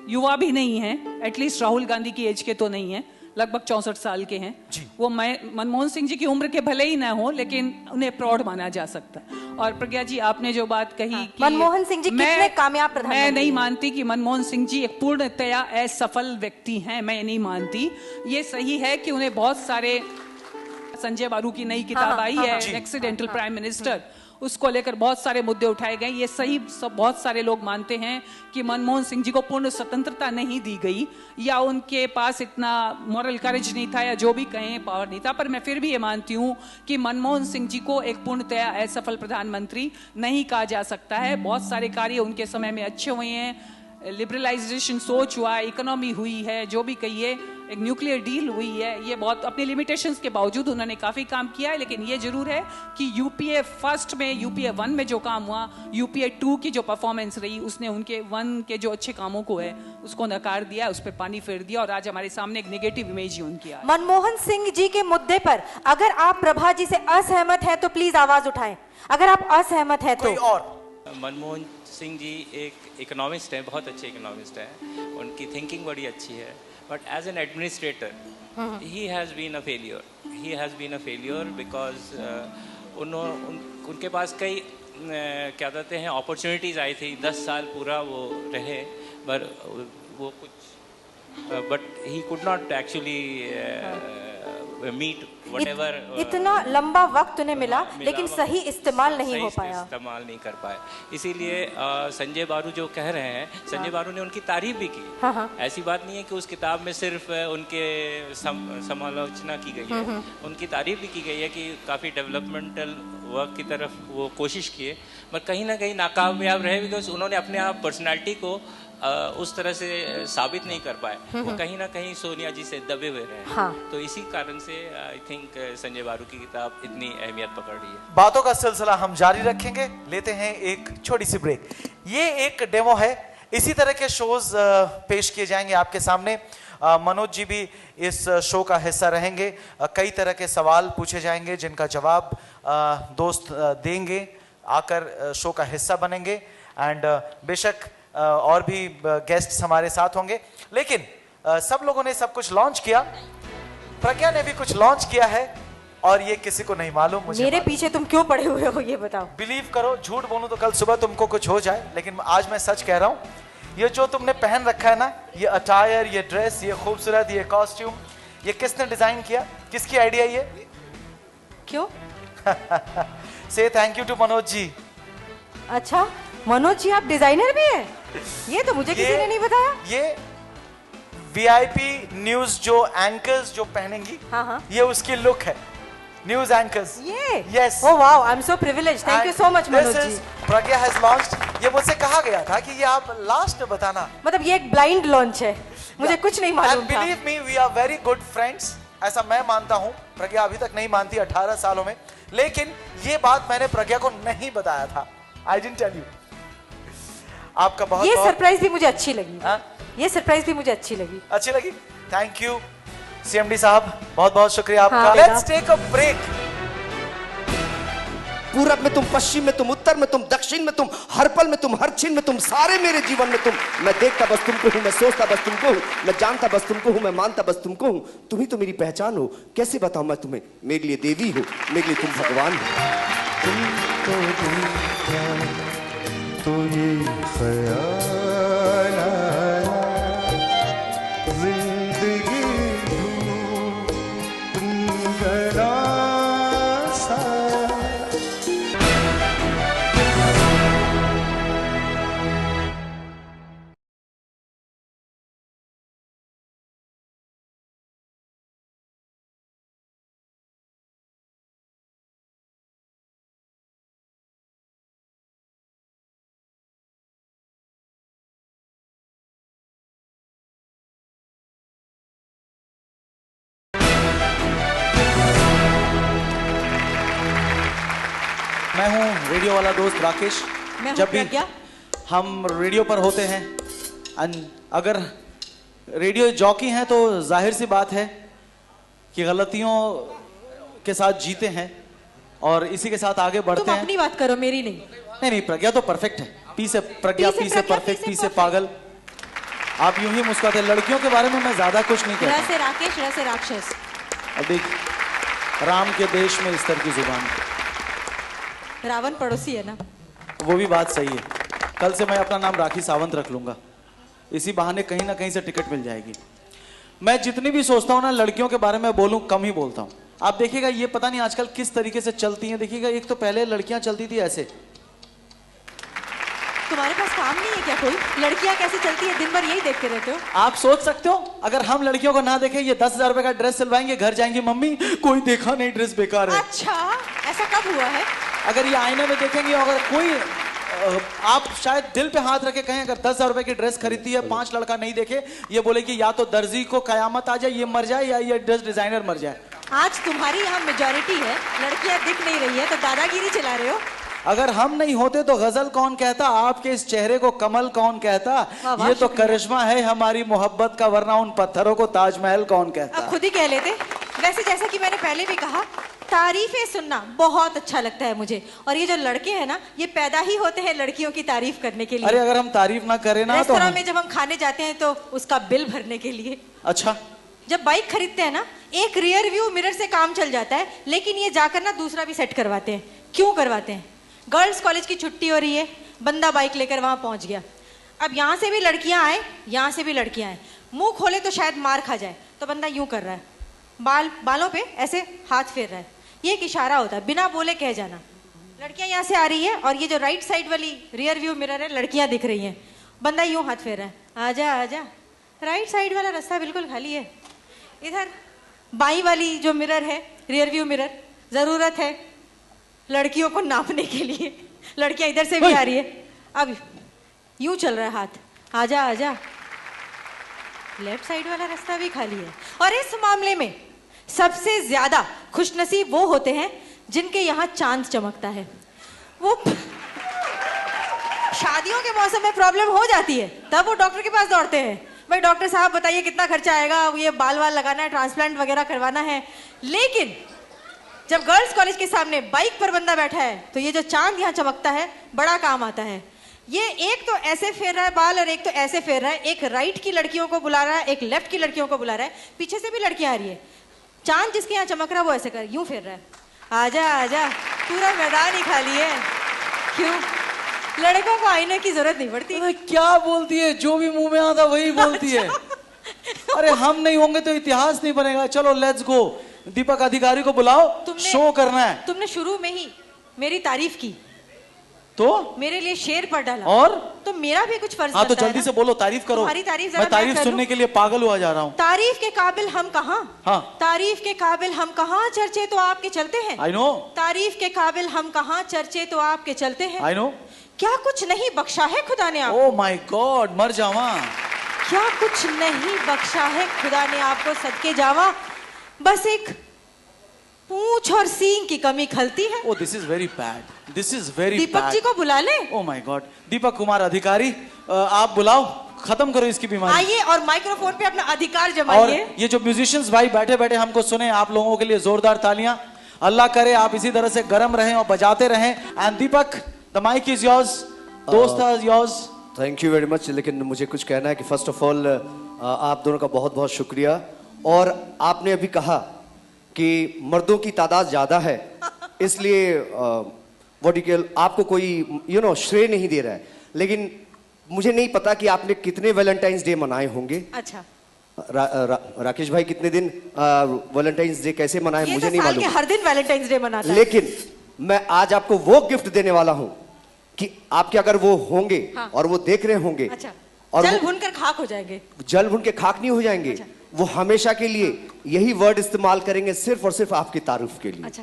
युवा भी नहीं है, एटलीस्ट राहुल गांधी की एज के तो नहीं है, लगभग 64 साल के हैं। वो मनमोहन सिंह जी की उम्र के भले ही ना हो लेकिन उन्हें प्रौढ़ माना जा सकता है। और प्रज्ञा जी आपने जो बात कही कि मनमोहन सिंह जी कितने कामयाब प्रधानमंत्री, मैं नहीं मानती कि मनमोहन सिंह जी एक पूर्णतया असफल व्यक्ति हैं, मैं नहीं मानती। ये सही है कि उन्हें बहुत सारे, संजय बारू की नई किताब आई है एक्सीडेंटल प्राइम मिनिस्टर, उसको लेकर बहुत सारे मुद्दे उठाए गए। ये सही, सब बहुत सारे लोग मानते हैं कि मनमोहन सिंह जी को पूर्ण स्वतंत्रता नहीं दी गई, या उनके पास इतना मॉरल करेज नहीं था, या जो भी कहें पावर नहीं था। पर मैं फिर भी ये मानती हूँ कि मनमोहन सिंह जी को एक पूर्णतया असफल प्रधानमंत्री नहीं कहा जा सकता है। बहुत सारे कार्य उनके समय में अच्छे हुए हैं, लिबरलाइजेशन सोच हुआ है, इकोनॉमी हुई है, जो भी कहिए, एक न्यूक्लियर डील हुई है, ये बहुत अपने लिमिटेशंस के बावजूद उन्होंने काफ़ी काम किया है। लेकिन ये जरूर है कि यूपीए फर्स्ट में, यूपीए 1 में जो काम हुआ, यूपीए 2 की जो परफॉर्मेंस रही, उसने उनके 1 के जो अच्छे कामों को है उसको नकार दिया, उस पर पानी फेर दिया, और आज हमारे सामने एक नेगेटिव इमेज ही उनकी है। मनमोहन सिंह जी के मुद्दे पर अगर आप प्रभा जी से असहमत हैं तो प्लीज आवाज उठाएं, अगर आप असहमत हैं तो। और मनमोहन सिंह जी एक इकोनॉमिस्ट हैं, बहुत अच्छे इकोनॉमिस्ट हैं, उनकी थिंकिंग बड़ी अच्छी है, but as an administrator he has been a failure, he has been a failure because उनके पास कई क्या कहते हैं अपॉर्चुनिटीज़ आई थी, 10 साल पूरा वो रहे, पर वो कुछ but he could not actually meet whatever, इतना लंबा वक्त उन्हें मिला लेकिन सही इस्तेमाल नहीं हो पाया, इस्तेमाल नहीं कर पाए। इसीलिए संजय बारू जो कह रहे हैं, संजय बारू ने उनकी तारीफ भी की। ऐसी बात नहीं है कि उस किताब में सिर्फ उनके समालोचना की गई है, उनकी तारीफ भी की गई है कि काफ़ी डेवलपमेंटल वर्क की तरफ वो कोशिश किए, पर कहीं ना कहीं नाकामयाब रहे, बिकॉज उन्होंने अपने आप पर्सनैलिटी को उस तरह से साबित नहीं कर पाए, वो कहीं ना कहीं सोनिया जी से दबे हुए रहे। तो इसी कारण से आई थिंक संजय बारू की किताब इतनी अहमियत पकड़ रही है। बातों का सिलसिला हम जारी रखेंगे, लेते हैं एक छोटी सी ब्रेक। ये एक डेमो है, इसी तरह के शोज पेश किए जाएंगे आपके सामने। मनोज जी भी इस शो का हिस्सा रहेंगे। कई तरह के सवाल पूछे जाएंगे जिनका जवाब दोस्त देंगे, आकर शो का हिस्सा बनेंगे। एंड बेशक और भी गेस्ट हमारे साथ होंगे, लेकिन सब लोगों ने सब कुछ लॉन्च किया, प्रज्ञा ने भी कुछ लॉन्च किया है और ये किसी को नहीं मालूम। मुझे मेरे पीछे तुम क्यों पड़े हुए हो ये बताओ। बिलीव करो, झूठ बोलूं तो कल सुबह तुमको कुछ हो जाए, लेकिन आज मैं सच कह रहा हूं, ये जो तुमने पहन रखा है ना, ये अटायर, ये ड्रेस, ये खूबसूरत, ये कॉस्ट्यूम, ये किसने डिजाइन किया, किसकी आइडिया ये? क्यों? से thank you to Manoj ji. अच्छा मनोज जी आप डिजाइनर भी हैं? ये तो मुझे किसी ने नहीं बताया। ये वीआईपी न्यूज जो एंकर्स जो पहनेंगी, हाँ। ये उसकी लुक है, न्यूज एंकर्स। ये yes. Oh wow, I am so privileged, thank you so much Manoj ji. Pragya has launched. ये मुझसे कहा गया था कि ये आप लास्ट में बताना। मतलब ये एक ब्लाइंड लॉन्च है, मुझे कुछ नहीं मालूम था। Believe me, we are very good friends, ऐसा मैं मानता हूं। प्रज्ञा अभी तक नहीं मानती 18 सालों में, लेकिन ये बात मैंने प्रज्ञा को नहीं बताया था। I didn't tell you. आपका बहुत ये सरप्राइज भी मुझे अच्छी लगी। ये सरप्राइज भी मुझे अच्छी लगी। अच्छी लगी, थैंक यू सीएमडी साहब, बहुत बहुत शुक्रिया आपका। Let's take a break. पूरब में तुम, पश्चिम में तुम, उत्तर में तुम, दक्षिण में तुम, हर पल में तुम, हर क्षण में तुम, सारे मेरे जीवन में तुम। मैं देखता बस तुमको हूँ, मैं सोचता बस तुमको हूँ, मैं जानता बस तुमको हूँ, मैं मानता बस तुमको हूँ। तुम ही तो मेरी पहचान हो, कैसे बताऊं मैं तुम्हें। मेरे लिए देवी हो, मेरे लिए तुम भगवान हो। तो ये ख्याल आया, जिंदगी तुम मैं हूँ रेडियो वाला दोस्त राकेश। जब भी हम रेडियो पर होते हैं, अगर रेडियो जॉकी हैं तो जाहिर सी बात है कि गलतियों के साथ जीते हैं और इसी के साथ आगे बढ़ते हैं। तुम अपनी बात करो, मेरी नहीं। नहीं, प्रज्ञा तो परफेक्ट है। पी से प्रज्ञा, पी से परफेक्ट, पी से पागल। आप यूं ही मुस्कुराते। लड़कियों के बारे में मैं ज्यादा कुछ नहीं कहता। र से राकेश, र से राक्षस। अब देख, राम के देश में इस तरह की जुबान। रावण पड़ोसी है ना। वो भी बात सही है। कल से मैं अपना नाम राखी सावंत रख लूंगा, इसी बहाने कहीं ना कहीं से टिकट मिल जाएगी। मैं जितनी भी सोचता हूँ ना लड़कियों के बारे में बोलूं, कम ही बोलता हूँ। आप देखिएगा, ये पता नहीं आजकल किस तरीके से चलती हैं। देखिएगा, एक तो पहले लड़कियां चलती थी ऐसे। तुम्हारे पास काम नहीं है क्या कोई? लड़कियां कैसे चलती है, दिन भर यही देखते रहते हो। आप सोच सकते हो, अगर हम लड़कियों को ना देखें, ये 10,000 रुपए का ड्रेस सिलवाएंगे, घर जाएंगे, मम्मी कोई देखा नहीं, ड्रेस बेकार है। अच्छा, ऐसा कब हुआ है? अगर ये आईने में देखेंगे, अगर कोई आप शायद दिल पे हाथ रखे कहें, अगर 10,000 रुपए की ड्रेस खरीदती है, 5 लड़का नहीं देखे, ये बोले कि या तो दर्जी को कयामत आ जाए, ये मर जाए, या ये ड्रेस डिजाइनर मर जाए। आज तुम्हारी यहाँ मेजॉरिटी है, लड़कियां दिख नहीं रही है तो दादागिरी चला रहे हो। अगर हम नहीं होते तो गजल कौन कहता, आपके इस चेहरे को कमल कौन कहता। ये तो करिश्मा है हमारी मोहब्बत का, वरना उन पत्थरों को ताजमहल कौन कहता। अब खुद ही कह लेते। वैसे जैसा कि मैंने पहले भी कहा, तारीफें सुनना बहुत अच्छा लगता है मुझे। और ये जो लड़के हैं ना, ये पैदा ही होते हैं लड़कियों की तारीफ करने के लिए। अरे अगर हम तारीफ ना करें ना, तो रेस्टोरेंट में जब हम खाने जाते हैं तो उसका बिल भरने के लिए। अच्छा, जब बाइक खरीदते हैं ना, एक रियर व्यू मिरर से काम चल जाता है, लेकिन ये जाकर ना दूसरा भी सेट करवाते हैं। क्यों करवाते हैं? गर्ल्स कॉलेज की छुट्टी हो रही है, बंदा बाइक लेकर वहां पहुंच गया। अब यहाँ से भी लड़कियां आए, यहाँ से भी लड़कियां आए, मुंह खोले तो शायद मार खा जाए, तो बंदा यूं कर रहा है, बालों पे ऐसे हाथ फेर रहा है। ये एक इशारा होता है, बिना बोले कह जाना। लड़कियां यहाँ से आ रही है और ये जो राइट साइड वाली रियर व्यू मिरर है, लड़कियां दिख रही हैं, बंदा यूं हाथ फेर रहा है, आजा आजा, राइट साइड वाला रास्ता बिल्कुल खाली है। इधर बाई वाली जो मिरर है, रियर व्यू मिरर, जरूरत है लड़कियों को नापने के लिए। लड़कियां इधर से भी आ रही है, अब यूं चल रहा है हाथ, आजा आजा, लेफ्ट साइड वाला रास्ता भी खाली है। और इस मामले में सबसे ज्यादा खुशनसीब वो होते हैं जिनके यहाँ चांद चमकता है। वो शादियों के मौसम में प्रॉब्लम हो जाती है, तब वो डॉक्टर के पास दौड़ते हैं, भाई डॉक्टर साहब बताइए कितना खर्चा आएगा, ये बाल वाल लगाना है, ट्रांसप्लांट वगैरह करवाना है। लेकिन जब गर्ल्स कॉलेज के सामने बाइक पर बंदा बैठा है तो ये जो चांद यहाँ चमकता है बड़ा काम आता है। ये एक तो ऐसे फेर रहा है बाल और एक तो ऐसे फेर रहा है, एक राइट की लड़कियों को बुला रहा है, एक लेफ्ट की लड़कियों को बुला रहा है, पीछे से भी लड़कियां आ रही है। चांद जिसके यहाँ चमक रहा है वो ऐसे कर यूं फेर रहा है, आजा आजा, पूरा मैदान ही खाली है। क्यों? लड़कों को आईने की जरूरत नहीं पड़ती। अरे क्या बोलती है, जो भी मुंह में आता वही बोलती है। अरे हम नहीं होंगे तो इतिहास नहीं बनेगा। चलो लेट्स गो, दीपक अधिकारी को बुलाओ, शो करना है। तुमने शुरू में ही मेरी तारीफ की तो मेरे लिए शेर पर डाला, और तो मेरा भी कुछ फर्ज हाँ तो बनता है जल्दी ना? से बोलो, तारीफ करो। तुम्हारी तारीफ मैं तारीफ कर सुनने लूं? के लिए पागल हुआ जा रहा हूँ। तारीफ के काबिल हम कहाँ, हाँ तारीफ के काबिल हम कहाँ, चर्चे तो आपके चलते हैं। I know. तारीफ के काबिल हम कहाँ, चर्चे तो आपके चलते हैं। I know. क्या कुछ नहीं बख्शा है खुदा ने आपको? ओह माय गॉड, मर जावा। क्या कुछ नहीं बख्शा है खुदा ने आपको, सदके जावा। बस एक पूंछ और सींग की कमी खलती है। Oh this is very bad, this is very bad. Deepak ji को बुला ले। Oh my god, Deepak Kumar Adhikari आप बुलाओ, खत्म करो इसकी बीमारी। आइए और माइक्रोफोन पे अपना अधिकार और जमाइए। ये जो म्यूजिशियंस भाई बैठे बैठे हमको सुने, आप लोगों के लिए जोरदार तालियां। अल्लाह करे आप इसी तरह से गर्म रहें और बजाते रहें। And Deepak, the mic is yours, दोस्त is yours. Thank you very much. लेकिन मुझे कुछ कहना है कि फर्स्ट ऑफ ऑल आप दोनों का बहुत बहुत शुक्रिया। और आपने अभी कहा कि मर्दों की तादाद ज्यादा है, इसलिए आपको कोई श्रेय नहीं दे रहा है। लेकिन मुझे नहीं पता कि आपने कितने वैलेंटाइंस डे मनाए होंगे। अच्छा राकेश भाई कितने दिन वैलेंटाइंस डे कैसे मनाए मुझे नहीं मालूम। हर दिन वैलेंटाइंस डे मनाता है। लेकिन मैं आज आपको वो गिफ्ट देने वाला हूं कि आपके अगर वो होंगे हाँ। और वो देख रहे होंगे, अच्छा, और जल भुनकर खाक हो जाएंगे। जल भुन के खाक नहीं हो जाएंगे। अच्छा। वो हमेशा के लिए यही वर्ड इस्तेमाल करेंगे, सिर्फ और सिर्फ आपकी तारीफ के लिए। अच्छा।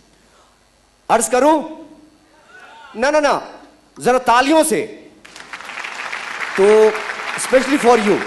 अर्ज करूं? ना ना ना, जरा तालियों से। तो स्पेशली फॉर यू।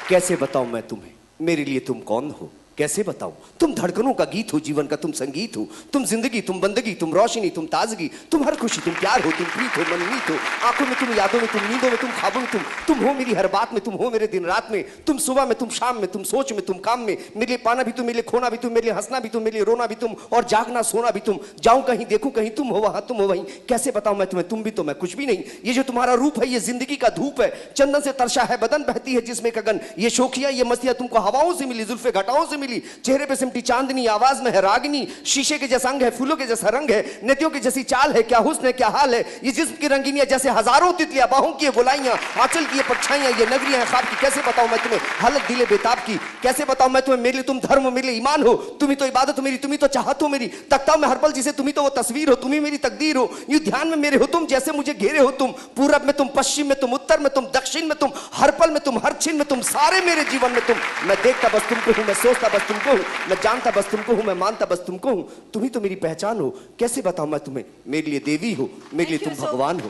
कैसे बताऊं मैं तुम्हें, मेरे लिए तुम कौन हो, कैसे बताऊं? तुम धड़कनों का गीत हो, जीवन का तुम संगीत हो, तुम जिंदगी, तुम बंदगी, तुम रोशनी, तुम ताजगी, तुम हर खुशी, तुम प्यार हो, तुम प्रीत हो, मनमीत हो, आंखों में तुम, यादों में तुम, नींदों में तुम, ख्वाबों में तुम हो मेरी हर बात में, तुम हो मेरे दिन रात में, तुम सुबह में, तुम शाम में, तुम सोच में, तुम काम में, मेरे लिए पाना भी तुम, मेरे लिए खोना भी तुम, मेरे लिए हंसना भी तुम, मेरे लिए रोना भी तुम, और जागना सोना भी तुम। जाऊं कहीं देखूं कहीं, तुम हो वहां, तुम हो वहीं। कैसे बताऊं मैं तुम्हें, तुम भी तो मैं कुछ भी नहीं। ये जो तुम्हारा रूप है, ये जिंदगी का धूप है, चंदन से तरसा है बदन, बहती है जिसमें गगन। ये शोखियां, ये मस्तियां तुमको हवाओं से मिली, जुल्फे घटाओं से मिली, चेहरे पे सिमटी चांदनी, आवाज में है रागिनी, शीशे के जैसा अंग है, फूलों के जैसा रंग है, नेतियों की जैसी चाल है, क्या हुस्न है, क्या हाल है। ये जिस्म की रंगीनियां जैसे हजारों तितलियां, बाहों की गोलाइयां, आंचल की परछाइयां, ये नगरियां हैं ख्वाब की। कैसे बताऊं मैं तुम्हें हालत दिले बेताब की, कैसे बताऊं मैं तुम्हें, मेरे लिए तुम धर्म, मेरे लिए ईमान हो, तुम ही तो इबादत हो मेरी, तुम ही तो चाहत हो मेरी। तकता हूं मैं हर पल जिसे, तुम ही तो वो तस्वीर हो, तुम ही मेरी तकदीर हो। यूं ध्यान में मेरे हो तुम, जैसे मुझे घेरे हो तुम। पूरब में तुम, पश्चिम में तुम, उत्तर में तुम, दक्षिण में तुम, हर पल में तुम, हर छिन में तुम, सारे मेरे जीवन में तुम। मैं देखता बस तुमको हूं, मैं सोचता बस तुमको हूं, मैं जानता बस तुमको हूं, मैं मानता बस तुमको हूं। तुम ही तो मेरी पहचान हो। कैसे बताऊं मैं तुम्हें, मेरे लिए देवी हो, मेरे लिए तुम भगवान हो।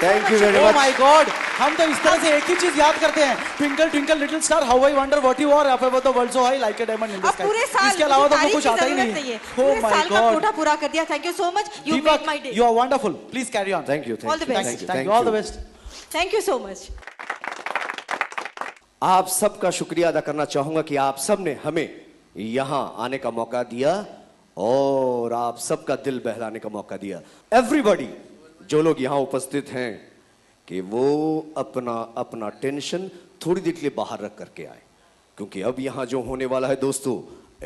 Thank you very much. Oh my God, हम तो इस तरह से एक ही चीज याद करते हैं, twinkle twinkle little star, how I wonder what you are, above the world so high like a diamond in the sky. पूरे साल इसके अलावा तो हमको कुछ आता ही नहीं। पूरे साल का कोटा पूरा कर दिया। Thank you so much, you made my day. You are wonderful, please carry on. Thank you, all the best, thank you, all the best, thank you so much. आप सबका शुक्रिया अदा करना चाहूंगा कि आप सब ने हमें यहां आने का मौका दिया और आप सबका दिल बहलाने का मौका दिया। एवरीबॉडी, जो लोग यहां उपस्थित हैं, कि वो अपना अपना टेंशन थोड़ी देर के लिए बाहर रख करके आए, क्योंकि अब यहां जो होने वाला है दोस्तों,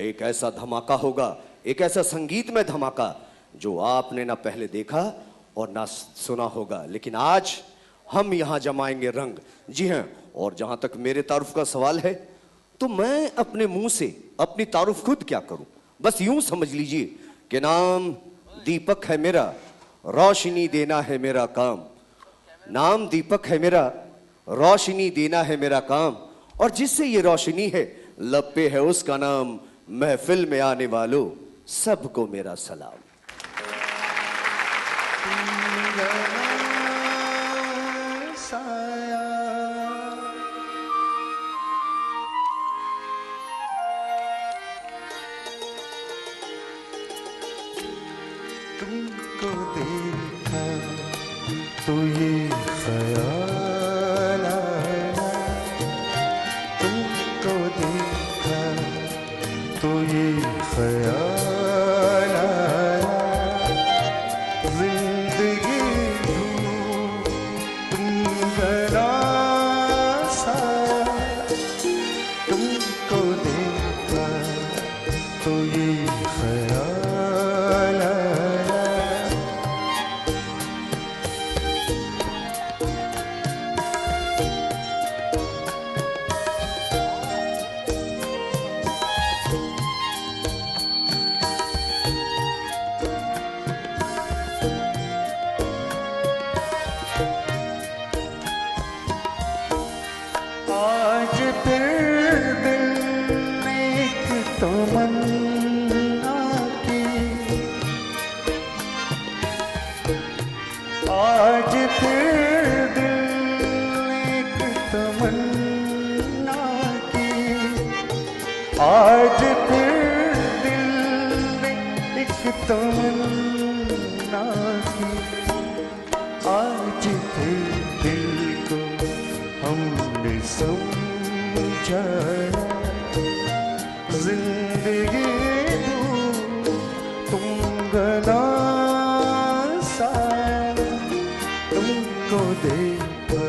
एक ऐसा धमाका होगा, एक ऐसा संगीतमय धमाका जो आपने ना पहले देखा और ना सुना होगा। लेकिन आज हम यहां जमाएंगे रंग। जी हां, और जहां तक मेरे तारुफ का सवाल है, तो मैं अपने मुंह से अपनी तारुफ खुद क्या करूं। बस यूं समझ लीजिए कि नाम दीपक है मेरा, रोशनी देना है मेरा काम। नाम दीपक है मेरा, रोशनी देना है मेरा काम, और जिससे ये रोशनी है, लब पे है उसका नाम। महफिल में आने वालों सबको मेरा सलाम। तुमको देखा तो ये ख्याल आया, आज फिर दिल एक तमन्ना की, आज फिर दिल एक तमन्ना की, आज फिर दिल को हमने समझा, जिंदगी दूँ तुम गना सा, तुमको देखा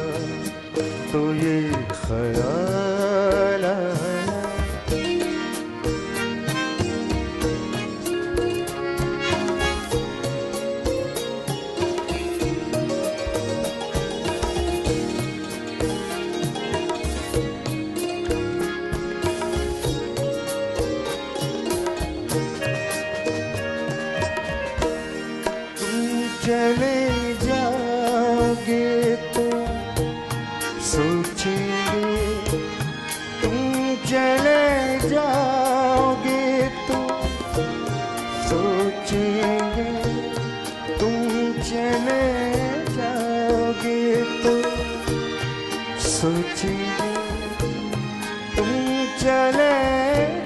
तो ये ख्याल आया, चले जाओगे तो सोचेंगे, तुम चले जाओगे तो सोचेंगे, तुम चले जाओगे तो सोचेंगे, तुम चले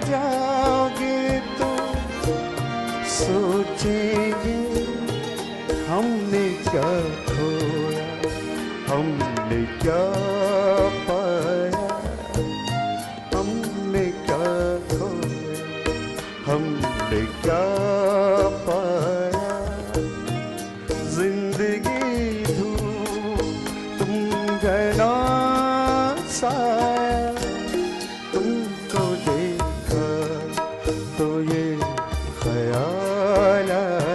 जाओगे तो सोचेंगे, हमने क्या खोया, हमने क्या पाया, हमने क्या खोया, हमने क्या पाया, जिंदगी धूप तुम घना साया, तुमको देखा तो ये ख्याल आया,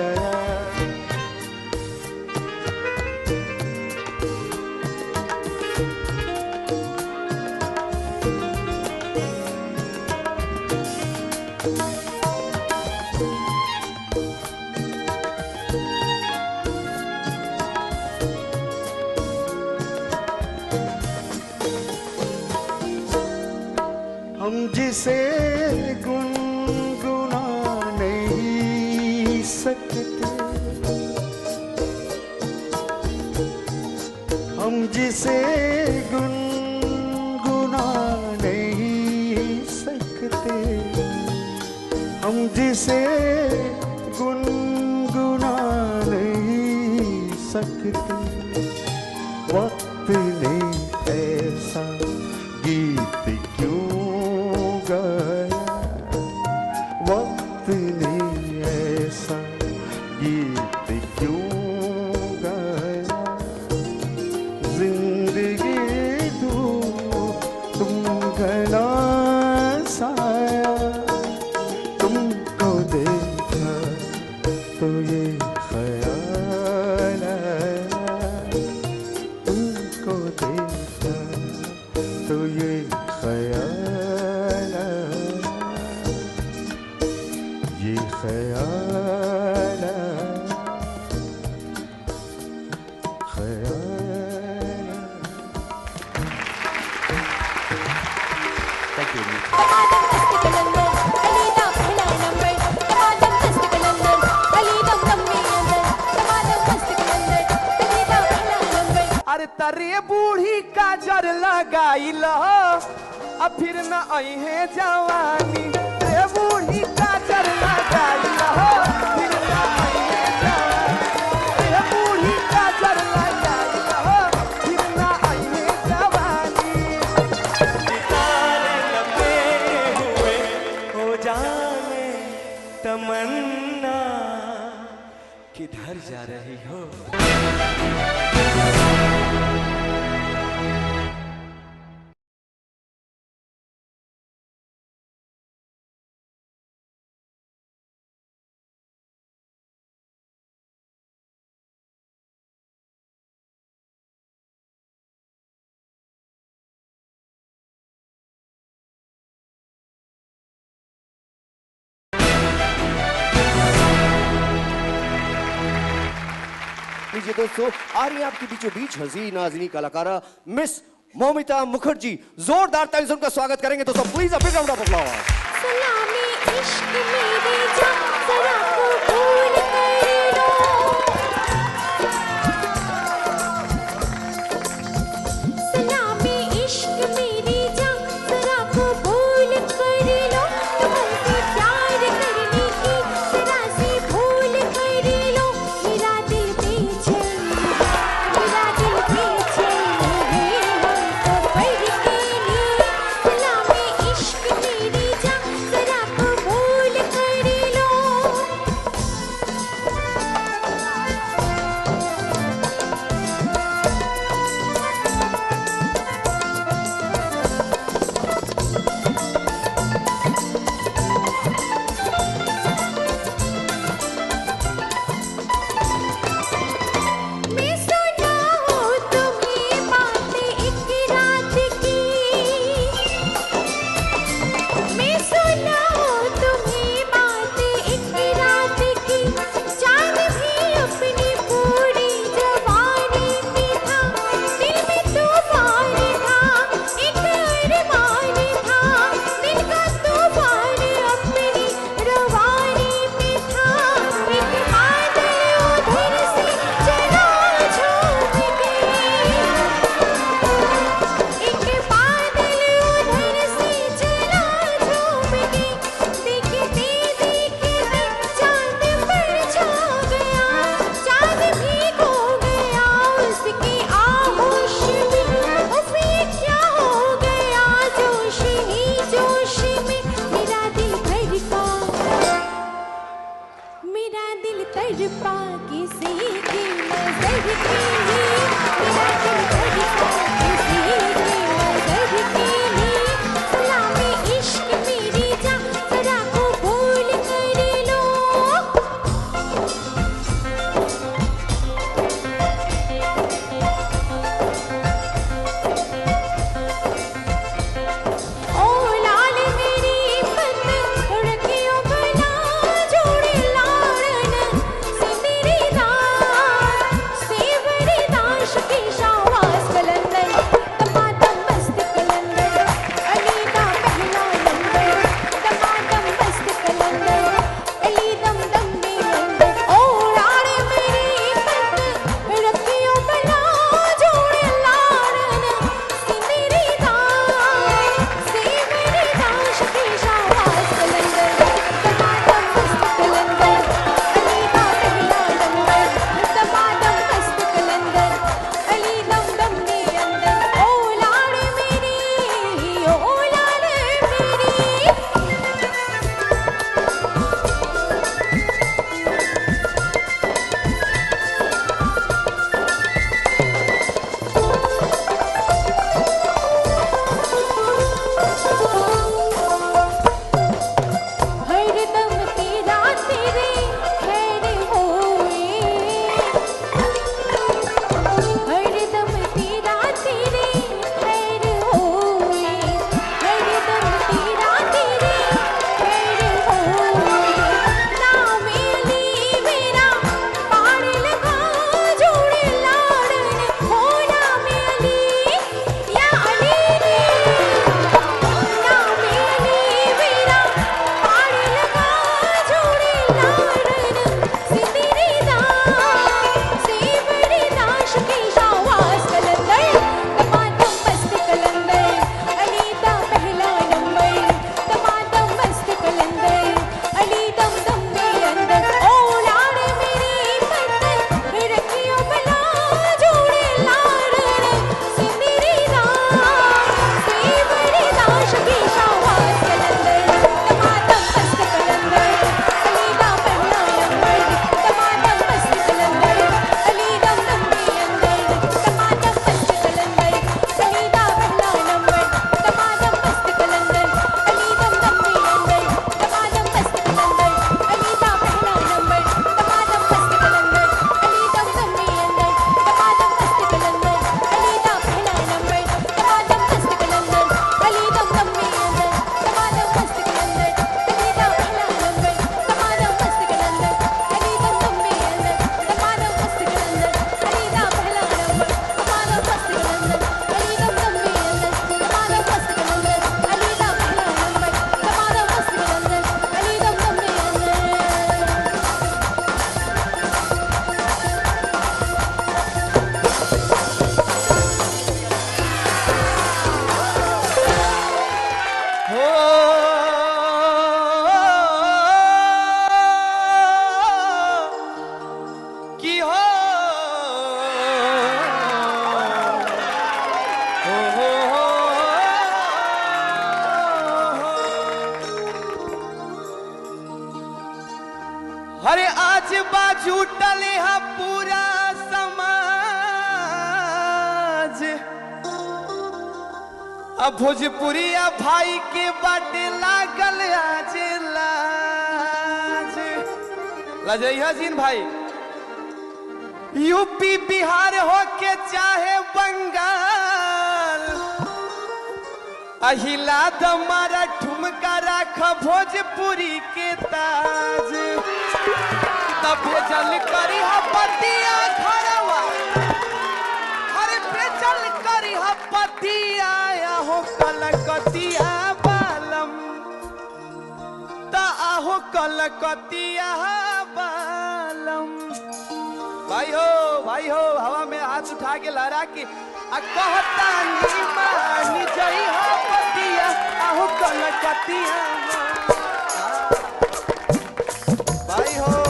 हम जिसे गुनगुना नहीं सकते, हम जिसे गुनगुना नहीं सकते, हम जिसे गुनगुना नहीं सकते, वक्त ने ऐसा गीत क्यों गाया, वक्त ने ऐसा गीत क्यों गाया, जिंदगी दूँ तुम घना साया, तुमको देखा तो ये ख्याल आया, तुमको देखा तो ये ख्याल आया, ये ख्याल आया, ख्याल आया। Thank you. अरे तरे बूढ़ी काजर लगाई लो, अब फिर न आई है जवानी, रे बूढ़ी काजर लगाई लो, फिर न आई है जवानी, रे बूढ़ी काजर लगाई लो, फिर न आई है जवानी, सितारे लपे हुए हो जाने तमन्ना, किधर जा रही हो। लीजिए दोस्तों, आ रही है आपके बीचों बीच हसीन नाज़नीं कलाकारा मिस मौमिता मुखर्जी। जोरदार ताली से उनका स्वागत करेंगे दोस्तों, please a big round of applause. सलामी इश्क मेरी जान, जरा कबूल कर लो, अब भोजपुरिया भाई के बाटे लागल आज लाज लजैया जीन भाई। यूपी बिहार हो के चाहे बंगाल अहिला दमारा ठुमका राख भोजपुरी के ताज तब जल करी पतिया घरवा हरे बेचल करी पतिया हो कलकतिया बालम ता आहो कलकतिया बालम। भाई हो हवा में हाथ उठा के लहरा के कहता नी जई हो पतिया आहो कलकतिया भाई हो।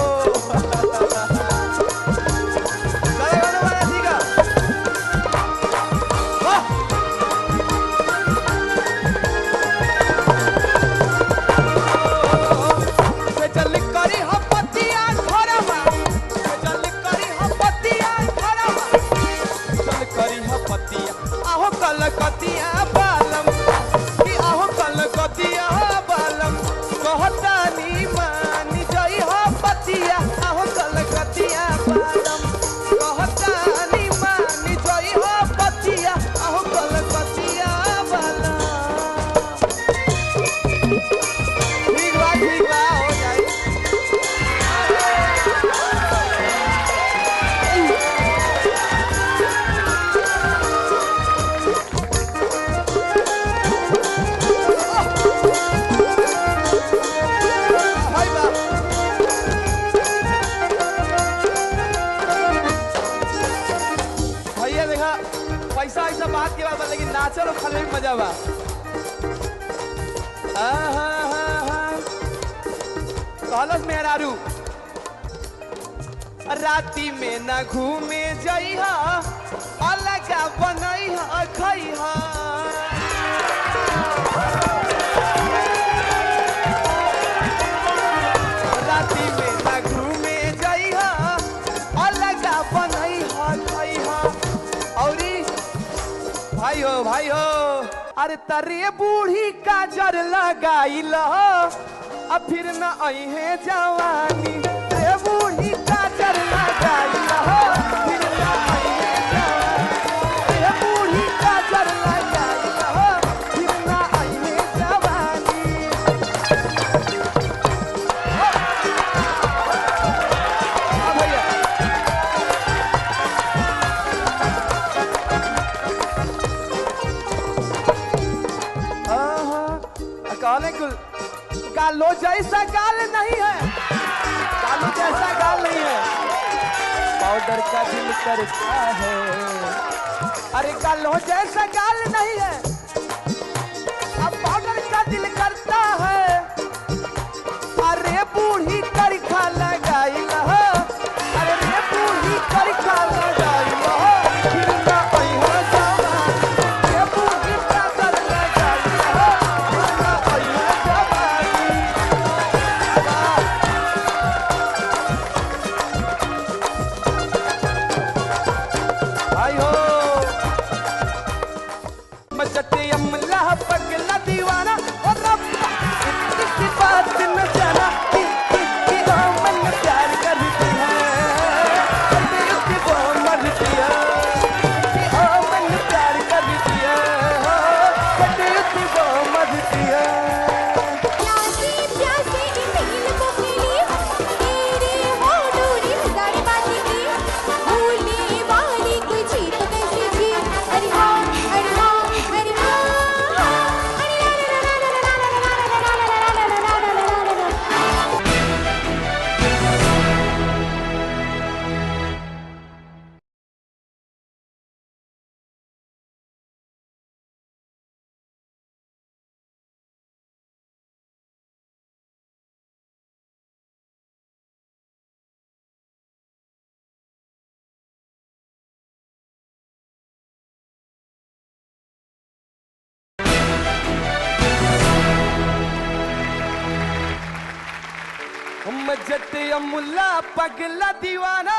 कलकतिया बालम कि आहो कलकतिया बालम कहता नी मानी जई हो पतिया आहो कलकतिया बालम कहता नी मानी जई हो पतिया आहो कलकतिया बालम। ठीक बा हो जाए। पैसा ऐसा बात के बाद लेकिन नाचल और खाने में मजा बा। कहलस मेहरारू राती में न घूमे जइहा अलग बनइहा खइहा राती में न घूमे जइहा अलग बनइहा खइहा। औरी भाई हो अरे तरे बूढ़ी काजर लगाइल अब फिर न अहे जवानी रे बूढ़ी काजर लगाइल फिर न अहे जवानी रे बूढ़ी काजर लगाइल फिर न अहे जवानी। भैया गालो जैसा गाल नहीं है गालो जैसा गाल नहीं है पाउडर का दिल करता है। अरे गालो जैसा गाल नहीं है अब पाउडर का दिल करता है। अरे बूढ़ी करखा लगाई अरे रे बूढ़ी करखा लगाई फिर ना अइहा जवानी रे बूढ़ी काजर लगाई फिर ना अइहा जवानी। भाई हो मचटे अमला पगला दीवाना और रब्बा इतनी बात न जाना कि मन प्यार करती है कि वो मरती है कि मन प्यार करती है कि वो मरती है। प्यासी प्यासी दिल को मिली तेरे होठों ने हजारे बातें की भूलने वाली कोई चीज तो कैसी थी। अरे हाँ अरे हाँ अरे हाँ अरे मजटे अमुला पगला दीवाना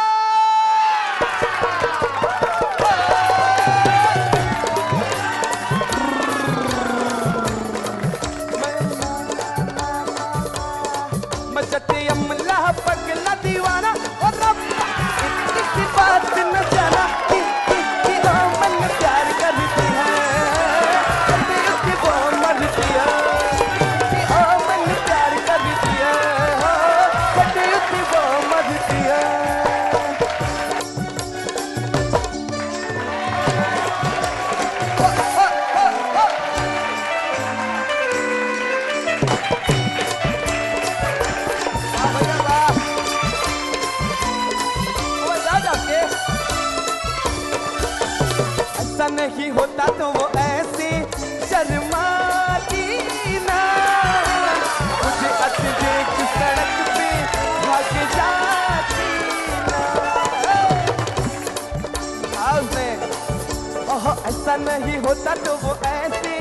ऐसा नहीं होता तो वो ऐसे शर्माती ना, मुझे देख सड़क पे भाग जाती ना। ओह ऐसा नहीं होता तो वो ऐसे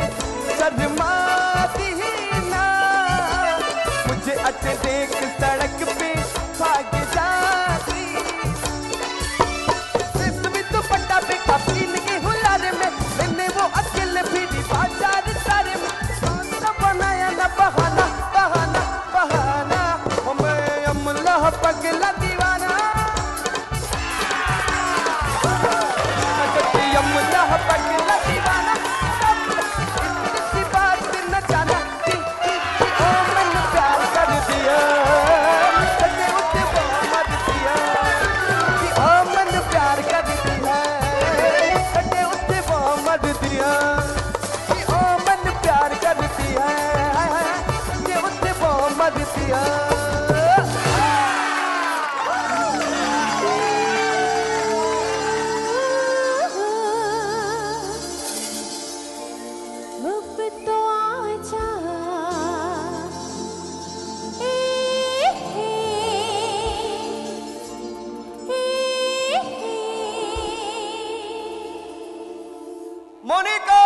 शर्माती ना, मुझे देख सड़क पे भाग जाती। दुपट्टा पे कपीन के हुलारे में मैंने वो अकेले फिरी बाजार सारे में, ना बनाया ना बहाना बहाना बहाना, मैं अमला पगला दीवाना, अमला पगला दीवाना। इतनी बात न जाना कि ओ मैंने प्यार कर दिया, सजे उसे वो मर दिया कि ओ मैंने प्यार कर दिया, सजे उसे वो मर दिया कि ओ मैंने प्यार कर दिया, सजे उसे वो मर दिया। Monika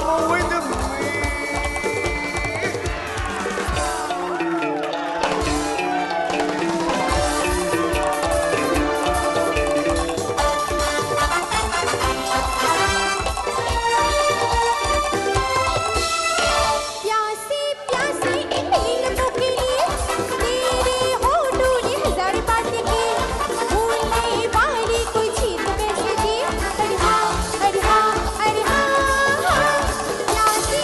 come with me. प्यासी प्यासी इन लबों के लिए तेरे होठों ने हजार बातें की, भूलने वाली कोई चीज कैसे थी। अरे हाँ अरे हाँ अरे हाँ हाँ। प्यासी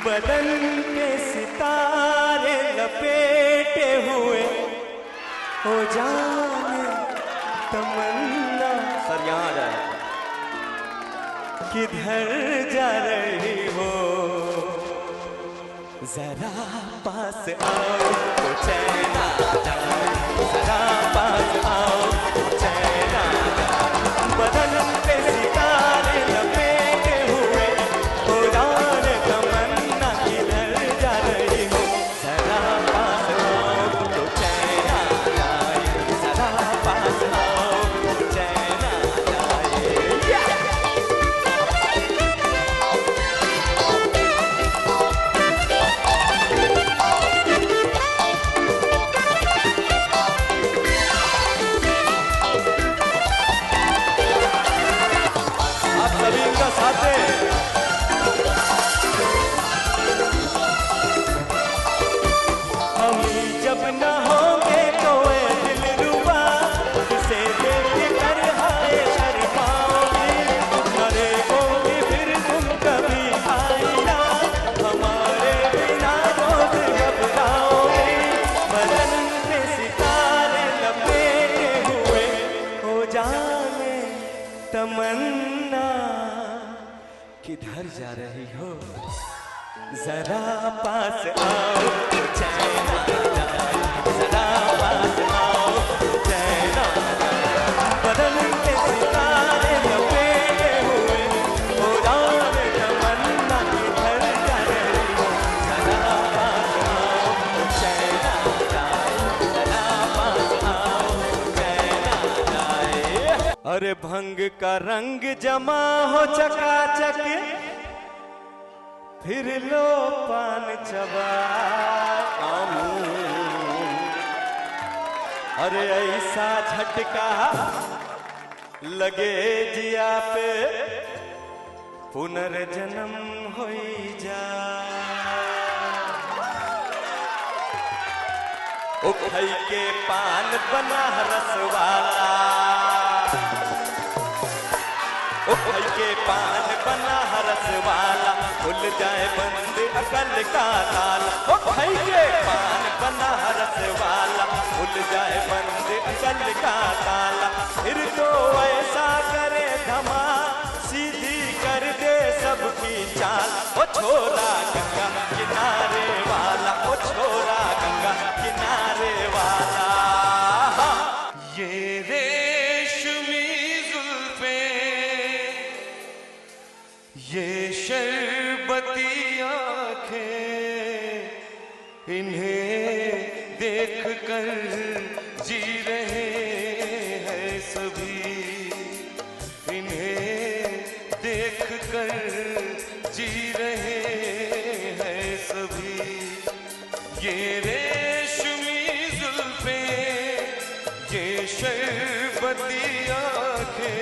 बदन पे सितारे लपेटे हुए हो जाने तमन्ना। सर यहाँ आ जाए। किधर जा रही हो जरा पास आओ तो चैन आ जाए, जरा पास आओ तो चैन आ जाए। बदन पे सितारे लपेटे हुए हो जाने तमन्ना। किधर जा रही हो जरा पास आओ तो चैन आ जाए, जरा पास आओ तो चैन आ जाए। आप सभी का साथ दें। हम जब न होंगे तो ए दिलरुबा किसे देख कर हाय शर्माओगे। न देखोगे फिर तुम कभी आईना, हमारे बिना रोज घबराओगे। बदन पे सितारे लपेटे हुए हो जाने तमन्ना। किधर जा रही हो जरा पास आओ तो चैन आ जाए, जरा पास आओ तो चैन आ जाए। बदन पे सितारे लपेटे हुए हो जाने तमन्ना। किधर जा रही हो जरा पास आओ तो चैन आ जाए, जरा पास आओ तो चैन आ जाए। अरे भंग का रंग जमा हो चकाचक, फिर लो पान चबा। अरे ऐसा झटका लगे जिया पे पुनर्जन्म हो जा। उखई के पान बना रस वाला, उखई के पान बना रस वाला। खुल जाए बंद अकल का ताला। उखई के पान बना रस वाला, खुल जाए बंद अकल का ताला। फिर तो ऐसा करे धमा सीधी कर दे सबकी चाल। ओ छोरा गंगा किनारे वाला, ओ छोरा गंगा किनारे वाला। ये रेशमी जुल्फें, ये शरबती आँखें, इन्हें देख कर जी रहे हैं सभी। इन्हें देख कर जी रहे हैं सभी। ये रेशमी जुल्फें, ये शरबती आँखें,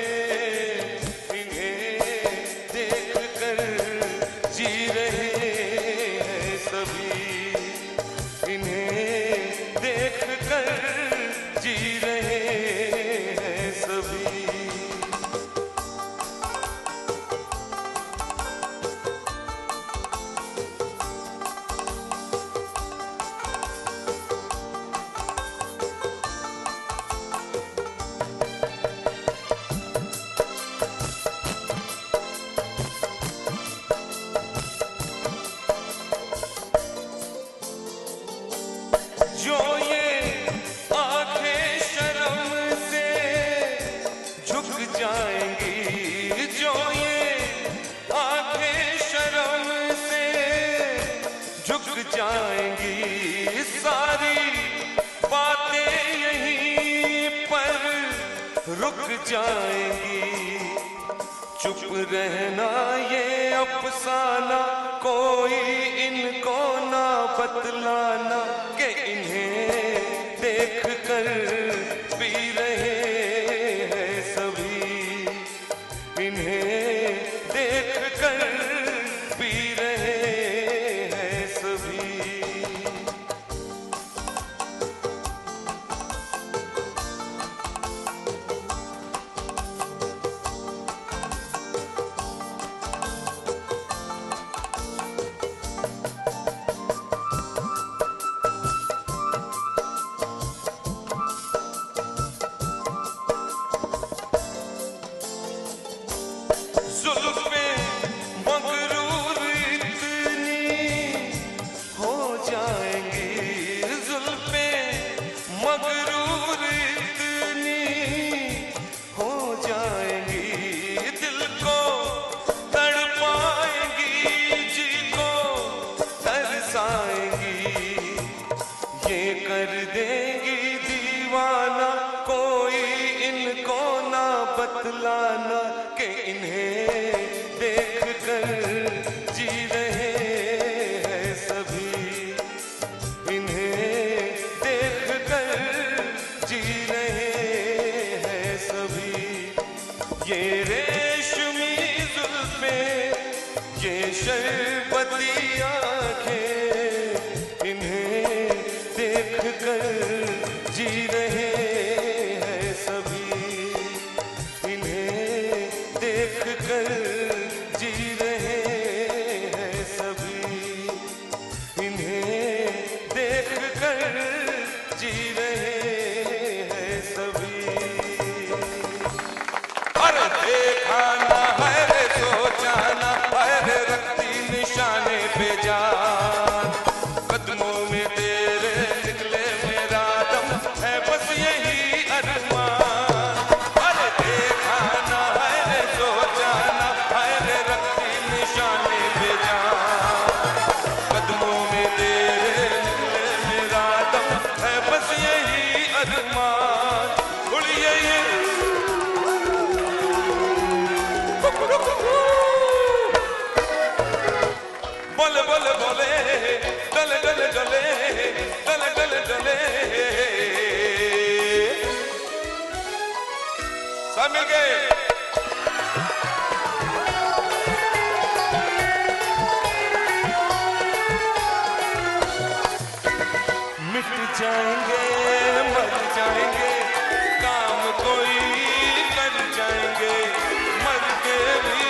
जाएंगी सारी बातें यहीं पर रुक जाएंगी। चुप रहना ये अफसाना कोई इनको ना बतलाना कि इन्हें देख कर पी रहे हैं सभी। इन्हें देख कर पी रहे हैं सभी। इन्हें देख कर जी रहे हैं सभी, इन्हें देख कर जी रहे हैं सभी। ये रेशमी जुल्फें, ये शरबती आंखें, इन्हें देख कर जी रहे हैं सभी, इन्हें देख कर जी रहे हैं सभी, इन्हें देख कर जी रहे हैं सभी। अरे देखा ना है रे सोचा ना है रे रखती निशाने पे जान, कदमों में तेरे निकले मेरा दम है बस यही अरमान। अरे देखा ना है रे सोचा ना है रे रखती निशाने पे जान, कदमों में तेरे निकले मेरा दम है बस यही अरमान। उड़िए ये बोले बोले बोले डले डले डले डले डले डले सब मिल गए। मिट जाएंगे मर जाएंगे काम कोई कर जाएंगे, मर के भी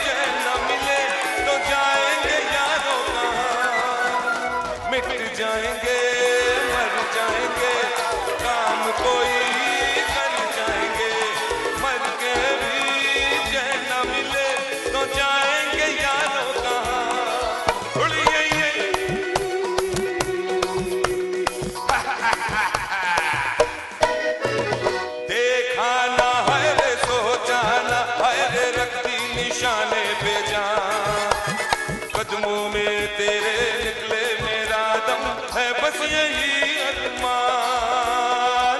चैन न मिले तो जाएंगे यारों कहाँ। मिट जाएंगे मर जाएंगे काम कोई कर जाएंगे, मर के भी चैन न मिले तो जाएंगे यारों कहाँ। उड़िए ये देखा ना है रे सोचा ना है रे रखती निशाने पे जान, कदमों में तेरे निकले मेरा दम है बस यही अरमान।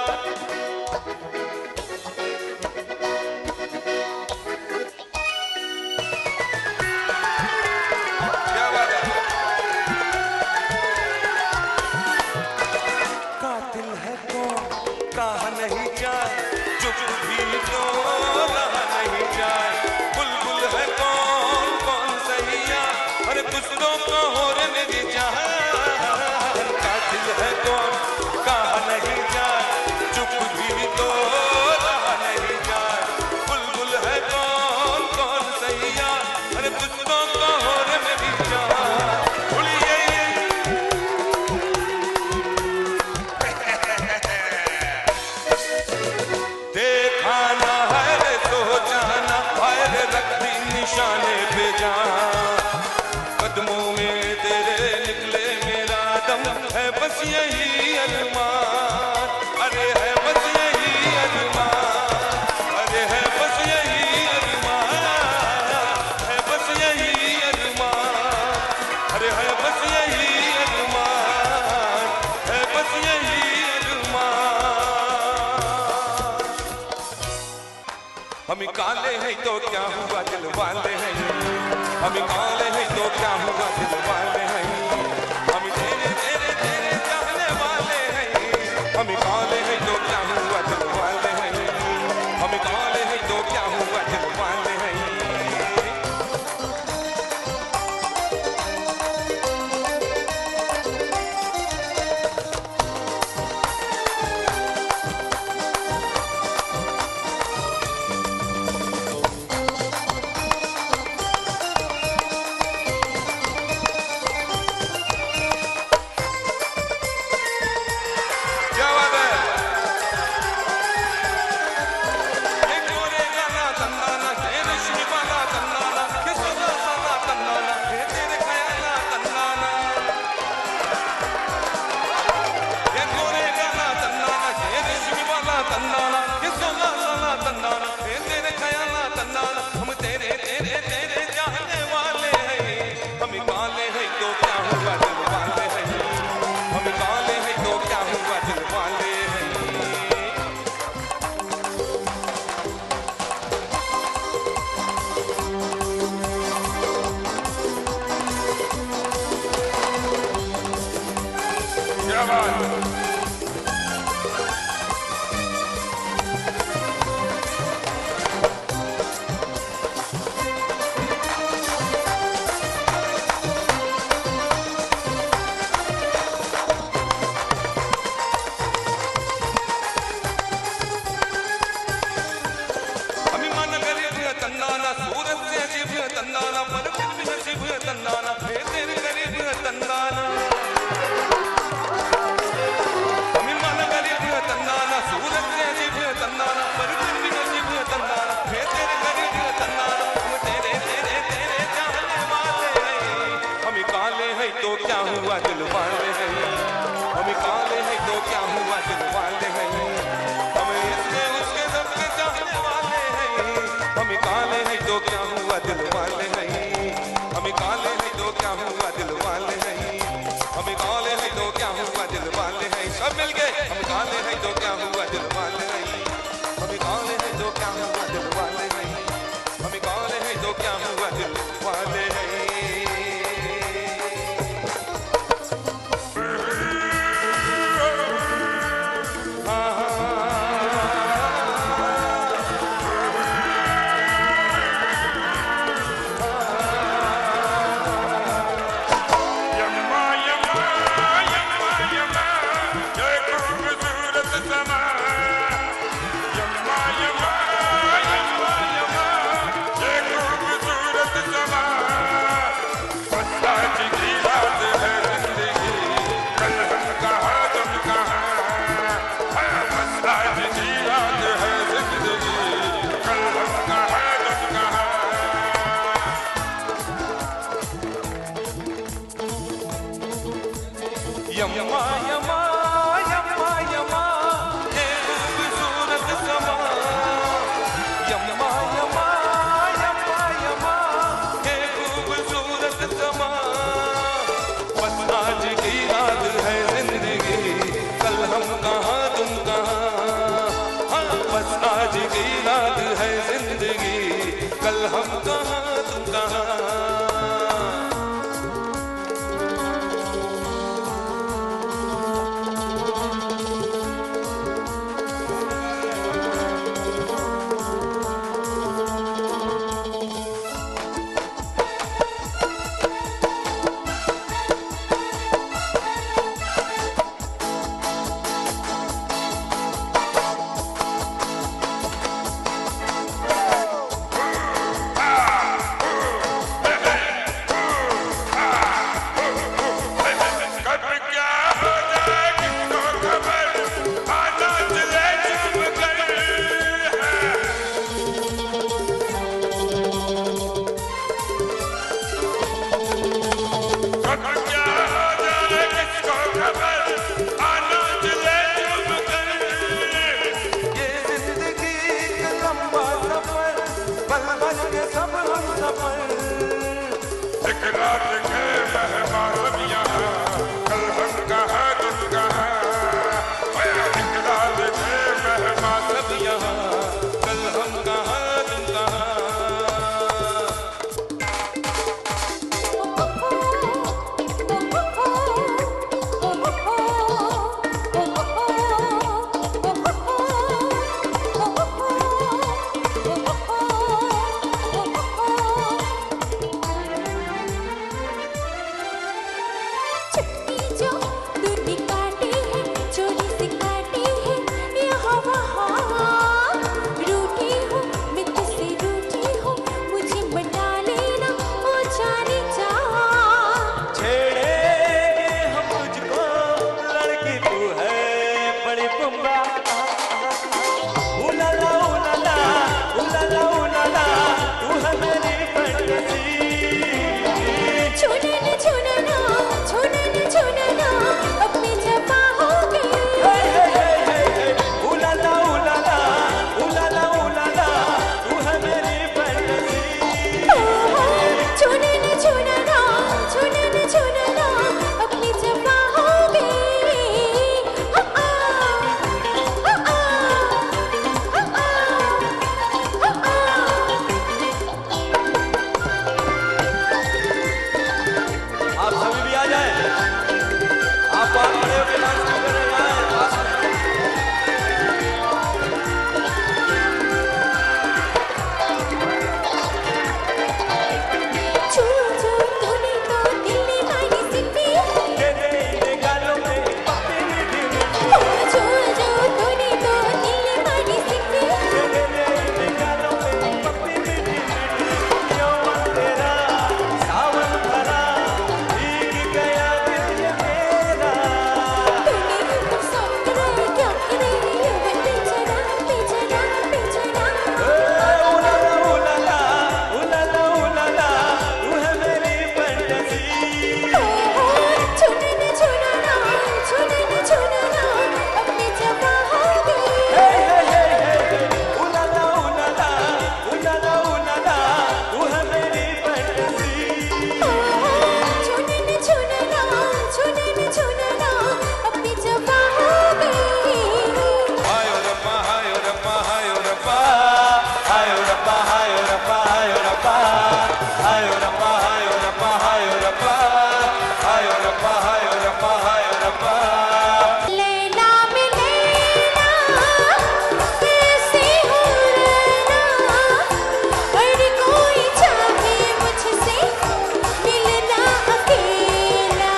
क्या बात है। कातिल है कौन कहा नहीं जाए, चुप भी तो रहा नहीं जाए, बुलबुल है कौन कौन सहिया अरे कुछ तो कहो रे मेरी जान। कातिल है कौन कहा नहीं जाए, चुप भी तो रहा नहीं जाए, बुलबुल है कौन कौन सहिया अरे कुछ तो कहो रे मेरी जान। उड़िए ये देखा ना है रे सोचा ना है रे रखती निशाने पे जान, कदमों में तेरे निकले मेरा दम है बस यही अरमान। अरे है बस यही अरमान, अरे है बस यही अरमान, है बस यही अरमान, अरे है बस यही अरमान, है बस यही अरमान। हम काले हैं तो क्या हुआ दिल वाले हैं, हम काले हैं तो क्या हुआ दिल वाले हैं, हम तेरे तेरे तेरे चाहने वाले हैं, हम काले हैं तो क्या हुआ दिल वाले हैं, हम काले हैं तो क्या हुआ दिल वाले हैं। क्या बात है। बात। हमें मन गरीब है तन्नाना, सूरत से अजीब है तन्नाना, पर फिर भी नसीब है तन्नाना, फिर तेरे गरीब है तन्नाना। हमें मन गरीब है तन्नाना, सूरत से अजीब है तन्नाना, पर फिर भी नसीब है तन्नाना, फिर तेरे गरीब है तन्नाना। हम तेरे तेरे तेरे चाहने वाले हैं, हम काले हैं तो क्या हुआ दिल वाले हैं, हम काले हैं तो क्या हुआ दिल वाले हैं, हम इसके उसके सबके चाहने वाले हैं, हम काले हैं तो क्या हुआ दिल वाले हैं, हम काले हैं तो क्या हुआ दिल वाले हैं, हम काले हैं तो क्या हुआ दिल वाले हैं, सब मिल गए। हम काले हैं तो क्या हुआ दिल वाले हैं, हम काले हैं तो क्या हुआ दिल वाले हैं, हम काले हैं तो क्या हुआ दिल वाले हैं। यम्मा यम्मा यम्मा यम्मा ये खूबसूरत समा, यम्मा यम्मा यम्मा यम्मा ये खूबसूरत समा, बस आज की रात है जिंदगी, कल हम कहाँ तुम कहाँ, बस आज की रात है जिंदगी, कल हम कहाँ तुम कहाँ। यम्मा यम्मा यम्मा यम्मा ये खूबसूरत समा, यम्मा यम्मा यम्मा यम्मा ये खूबसूरत समा, बस आज की रात है जिंदगी, कल हम कहाँ तुम कहाँ, हाँ बस आज की रात है जिंदगी, कल हम कहाँ तुम कहाँ। रब्बा हाय रब्बा हाय रब्बा हाय रब्बा हाय रब्बा हाय रब्बा हाय रब्बा लैला में लैला कैसे हो रहना हर कोई चाहे मुझसे मिलना अकेला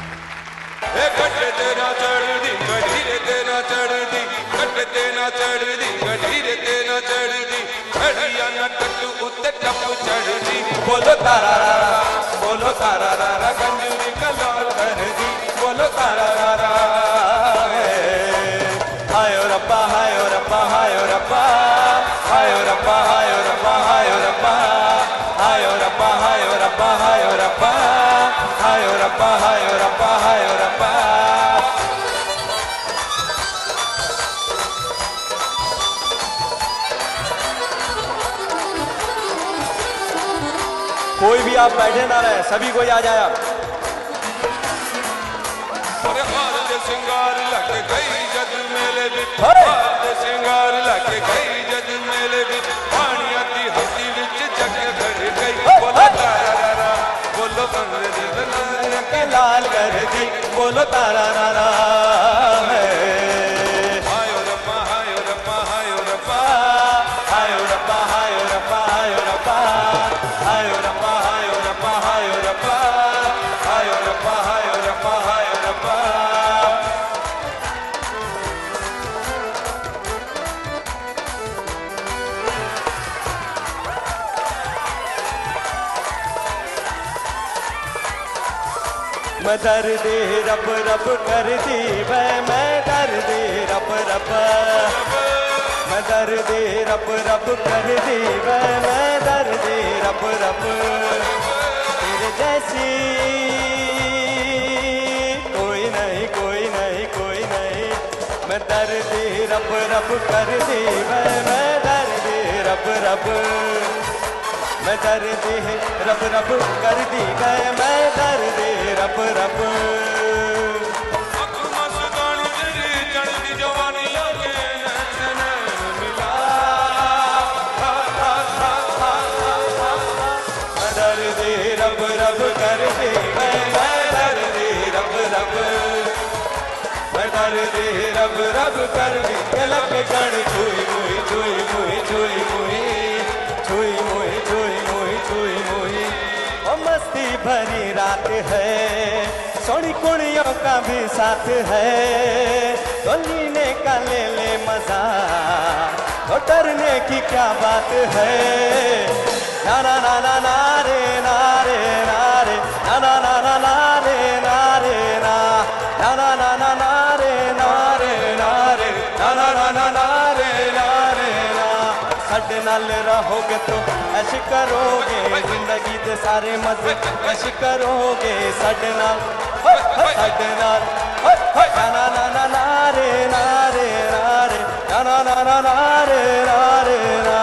कट तेना चढ़ दी गढ़ीरे तेना चढ़ दी कट तेना चढ़ दी गढ़ीरे तेना चढ़ दी घड़िया न कट उत्ते टप चढ़ दी बोलो तारा रा गंजूरी कलाल कर दी बोलो तारा रा हाय रब्बा हाय रब्बा हाय रब्बा हाय रब्बा हाय रब्बा हाय रब्बा हाय रब्बा हाय रब्बा हाय रब्बा हाय रब्बा हाय रब्बा हाय रब्बा कोई भी आप बैठे ना रहे, सभी कोई आ जाए आप। अरे हार दे सिंगार लग गई जग मेले विच हार दे सिंगार लग गई जग मेले विच पानी आती हस्ती विच जग भर गई बोलो तारा रा बोलो कंगरे दिल के लाल कर दी बोलो तारा रा हाय रब्बा हाय रब्बा हाय रब्बा हाय रब्बा हाय रब्बा हाय रब्बा हाय रब्बा हाय रब्बा हाय रब्बा हाय रब्बा हाय रब्बा हाय रब्बा मैं दर्द रब रब कर दी मैं दर्द रब रब मैं दर्द रब रब कर दी मैं दर्द रब रब तेरे जैसी कोई नहीं कोई नहीं कोई नहीं मैं दर्द रब रब कर दी मैं दर्द रब रब मैं दर्द रब रब कर दी मैं दर्द रब रब चढ़ती जवानियों के नैन मिला मैं दर्द रब रब कर दी मैं दर्द रब रब मैं दर्द रब रब कर दी लग गण छुई मुई छुई मुई छुई मुई छुई मुई छुई मुई छुई मुई ओ मस्ती भरी रात है सोनी कुड़ियों का भी साथ है तो लीने का ले ले मजा तो डरने की क्या बात है ना ना ना ना ना रे ना रे ना रे ना ना ना ना ना रे ना रे ना ना ना ना ना ना रे ना रे ना रे ना ना ना ना ना रे ना रे ना साडे नाल रहोगे तो ऐश करोगे जिंदगी दे सारे मजे ऐश करोगे साडे नाल साडे नाल ना ना ना ना ना रे ना रे ना रे ना ना ना ना ना रे ना रे ना